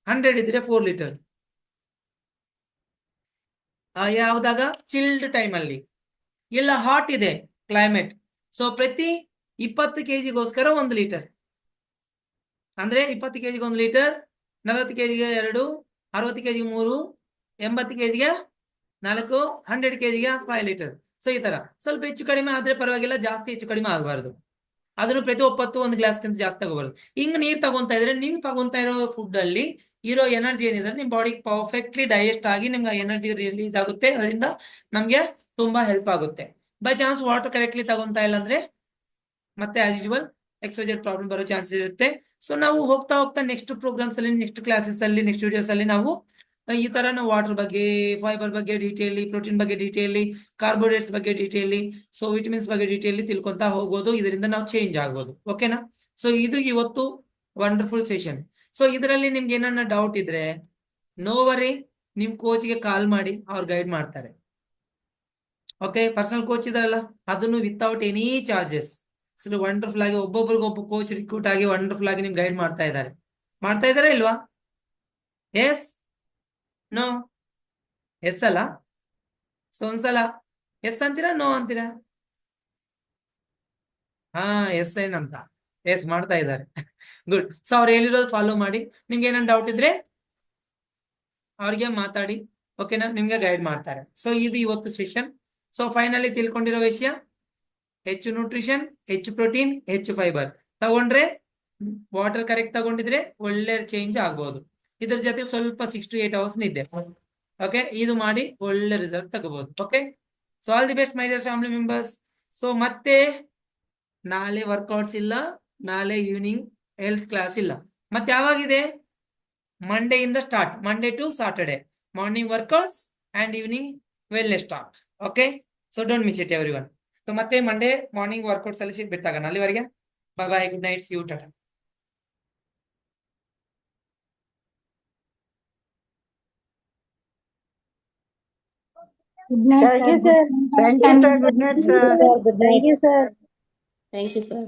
Speaker 1: 100 ಇದ್ರೆ 4 ಲೀಟರ್. ಯಾವ್ದಾಗ ಚಿಲ್ಡ್ ಟೈಮ್ ಅಲ್ಲಿ, ಇಲ್ಲ ಹಾಟ್ ಇದೆ ಕ್ಲೈಮೇಟ್, ಸೊ ಪ್ರತಿ 20 kgಗೋಸ್ಕರ 1 ಲೀಟರ್. ಅಂದ್ರೆ 20 kgಗೆ 1 ಲೀಟರ್, 40 kgಗೆ 2, 60 kgಗೆ 3, 80 kgಗೆ 4, 100 kgಗೆ 5 ಲೀಟರ್. ಸೊ ಈ ತರ ಸ್ವಲ್ಪ ಹೆಚ್ಚು ಕಡಿಮೆ ಆದ್ರೆ ಪರವಾಗಿಲ್ಲ, ಜಾಸ್ತಿ ಹೆಚ್ಚು ಕಡಿಮೆ ಆಗಬಾರ್ದು. ಅದನ್ನು ಪ್ರತಿ 1 ಗ್ಲಾಸ್ಗಿಂತ ಜಾಸ್ತಿ ತಗೋಬಾರ್ದು. ಹಿಂಗ್ ನೀರ್ ತಗೊಂತಾ ಇದ್ರೆ ನೀವು ತಗೊಂತಾ ಇರೋ ಫುಡ್ ಅಲ್ಲಿ ಇರೋ ಎನರ್ಜಿ ಏನಿದೆ ನಿಮ್ ಬಾಡಿಗೆ ಪರ್ಫೆಕ್ಟ್ಲಿ ಡೈಜೆಸ್ಟ್ ಆಗಿ ನಿಮ್ಗೆ ಎನರ್ಜಿ ರಿಲೀಸ್ ಆಗುತ್ತೆ. ಅದರಿಂದ ನಮ್ಗೆ ತುಂಬಾ ಹೆಲ್ಪ್ ಆಗುತ್ತೆ. ಬೈ ಚಾನ್ಸ್ ವಾಟರ್ ಕರೆಕ್ಟ್ಲಿ ತಗೊಂತಾ ಇಲ್ಲ ಅಂದ್ರೆ ಮತ್ತೆ ಆಸ್ ಯೂಶುವಲ್ ಎಕ್ಸ್ಪೋಜರ್ ಪ್ರಾಬ್ಲಮ್ ಬರೋ ಚಾನ್ಸಸ್ ಇರುತ್ತೆ. ಸೊ ನಾವು ಹೋಗ್ತಾ ಹೋಗ್ತಾ ನೆಕ್ಸ್ಟ್ ಪ್ರೋಗ್ರಾಮ್ಸ್ ಅಲ್ಲಿ, ನೆಕ್ಸ್ಟ್ ಕ್ಲಾಸಸ್ ಅಲ್ಲಿ, ನೆಕ್ಸ್ಟ್ ವಿಡಿಯೋಸ್ ಅಲ್ಲಿ ನಾವು ಈ ತರ ನಾವು ವಾಟರ್ ಬಗ್ಗೆ, ಫೈಬರ್ ಬಗ್ಗೆ ಡೀಟೇಲಿ, ಪ್ರೋಟೀನ್ ಬಗ್ಗೆ ಡೀಟೇಲಿ, ಕಾರ್ಬೋಹೈಡ್ರೇಟ್ಸ್ ಬಗ್ಗೆ ಡೀಟೇಲಿ, ಸೊ ವಿಟಮಿನ್ಸ್ ಬಗ್ಗೆ ಡೀಟೇಲಿ ತಿಳ್ಕೊಂತಾ ಹೋಗ್ಬೋದು. ಇದರಿಂದ ನಾವು ಚೇಂಜ್ ಆಗ್ಬೋದು. ಓಕೆನಾ? ಸೊ ಇದು ಇವತ್ತು ವಂಡರ್ಫುಲ್ ಸೆಷನ್. ಸೊ ಇದರಲ್ಲಿ ನಿಮ್ಗೆ ಏನನ್ನ ಡೌಟ್ ಇದ್ರೆ ನೋ ವರಿ, ನಿಮ್ ಕೋಚ್ಗೆ ಕಾಲ್ ಮಾಡಿ, ಅವ್ರು ಗೈಡ್ ಮಾಡ್ತಾರೆ. ಓಕೆ, ಪರ್ಸನಲ್ ಕೋಚ್ ಇದಾರಲ್ಲ, ಅದನ್ನು without any charges. So wonderful ಆಗಿ ಒಬ್ಬೊಬ್ರಿಗೊಬ್ಬ ಕೋಚ್ ರಿಕ್ರೂಟ್ ಆಗಿ ವಂಡರ್ಫುಲ್ ಆಗಿ ನಿಮ್ಗೆ ಗೈಡ್ ಮಾಡ್ತಾ ಇದಾರೆ ಇಲ್ವಾ? Yes, no? ಎಸ್ ಅಲ್ಲ? ಸೊ ಒಂದ್ಸಲ ಎಸ್ ಅಂತೀರಾ, ನೋ ಅಂತೀರಾ? ಹಾ, ಎಸ್ ಏನಂತ ಎಸ್ ಮಾಡ್ತಾ ಇದ್ದಾರೆ. ಗುಡ್. ಸೊ ಅವ್ರು ಹೇಳಿರೋದು ಫಾಲೋ ಮಾಡಿ. ನಿಮ್ಗೆ ಏನಾದ್ರು ಡೌಟ್ ಇದ್ರೆ ಅವ್ರಿಗೆ ಮಾತಾಡಿ, ಓಕೆನಾ? ನಿಮ್ಗೆ ಗೈಡ್ ಮಾಡ್ತಾರೆ. ಸೊ ಇದು ಇವತ್ತು ಸೆಷನ್. ಸೊ ಫೈನಲಿ ತಿಳ್ಕೊಂಡಿರೋ ವಿಷಯ, ಹೆಚ್ಚು ನ್ಯೂಟ್ರಿಷನ್, ಹೆಚ್ಚು ಪ್ರೋಟೀನ್, ಹೆಚ್ಚು ಫೈಬರ್ ತಗೊಂಡ್ರೆ, ವಾಟರ್ ಕರೆಕ್ಟ್ ತಗೊಂಡಿದ್ರೆ ಒಳ್ಳೆ ಚೇಂಜ್ ಆಗ್ಬಹುದು. ಇದ್ರ ಜೊತೆ ಸ್ವಲ್ಪ 6 to 8 hours ನಿದ್ದೆ. ಓಕೆ, ಇದು ಮಾಡಿ ಒಳ್ಳೆ ರಿಸಲ್ಟ್ ತಗೋಬಹುದು. Okay, so all the best my dear family members. So ಮತ್ತೆ ನಾಳೆ ವರ್ಕೌಟ್ಸ್ ಇಲ್ಲ, ನಾಳೆ ಈವ್ನಿಂಗ್ ಹೆಲ್ತ್ ಕ್ಲಾಸ್ ಇಲ್ಲ. ಮತ್ತೆ ಯಾವಾಗಿದೆ? ಮಂಡೇ ಇಂದ start, Monday to Saturday morning workouts and evening wellness talk. Okay, so don't miss it every one. So ಮತ್ತೆ Monday morning workouts ಅಲ್ಲಿ ಬಿಟ್ಟಾಗ ಅಲ್ಲಿವರೆಗೆ bye bye, good night, see you, tata.
Speaker 5: Good night,
Speaker 2: Thank you,
Speaker 5: sir.
Speaker 2: sir.
Speaker 4: Thank you, sir. Good night, sir.
Speaker 2: Good night.
Speaker 3: Thank you, sir. Thank you, sir.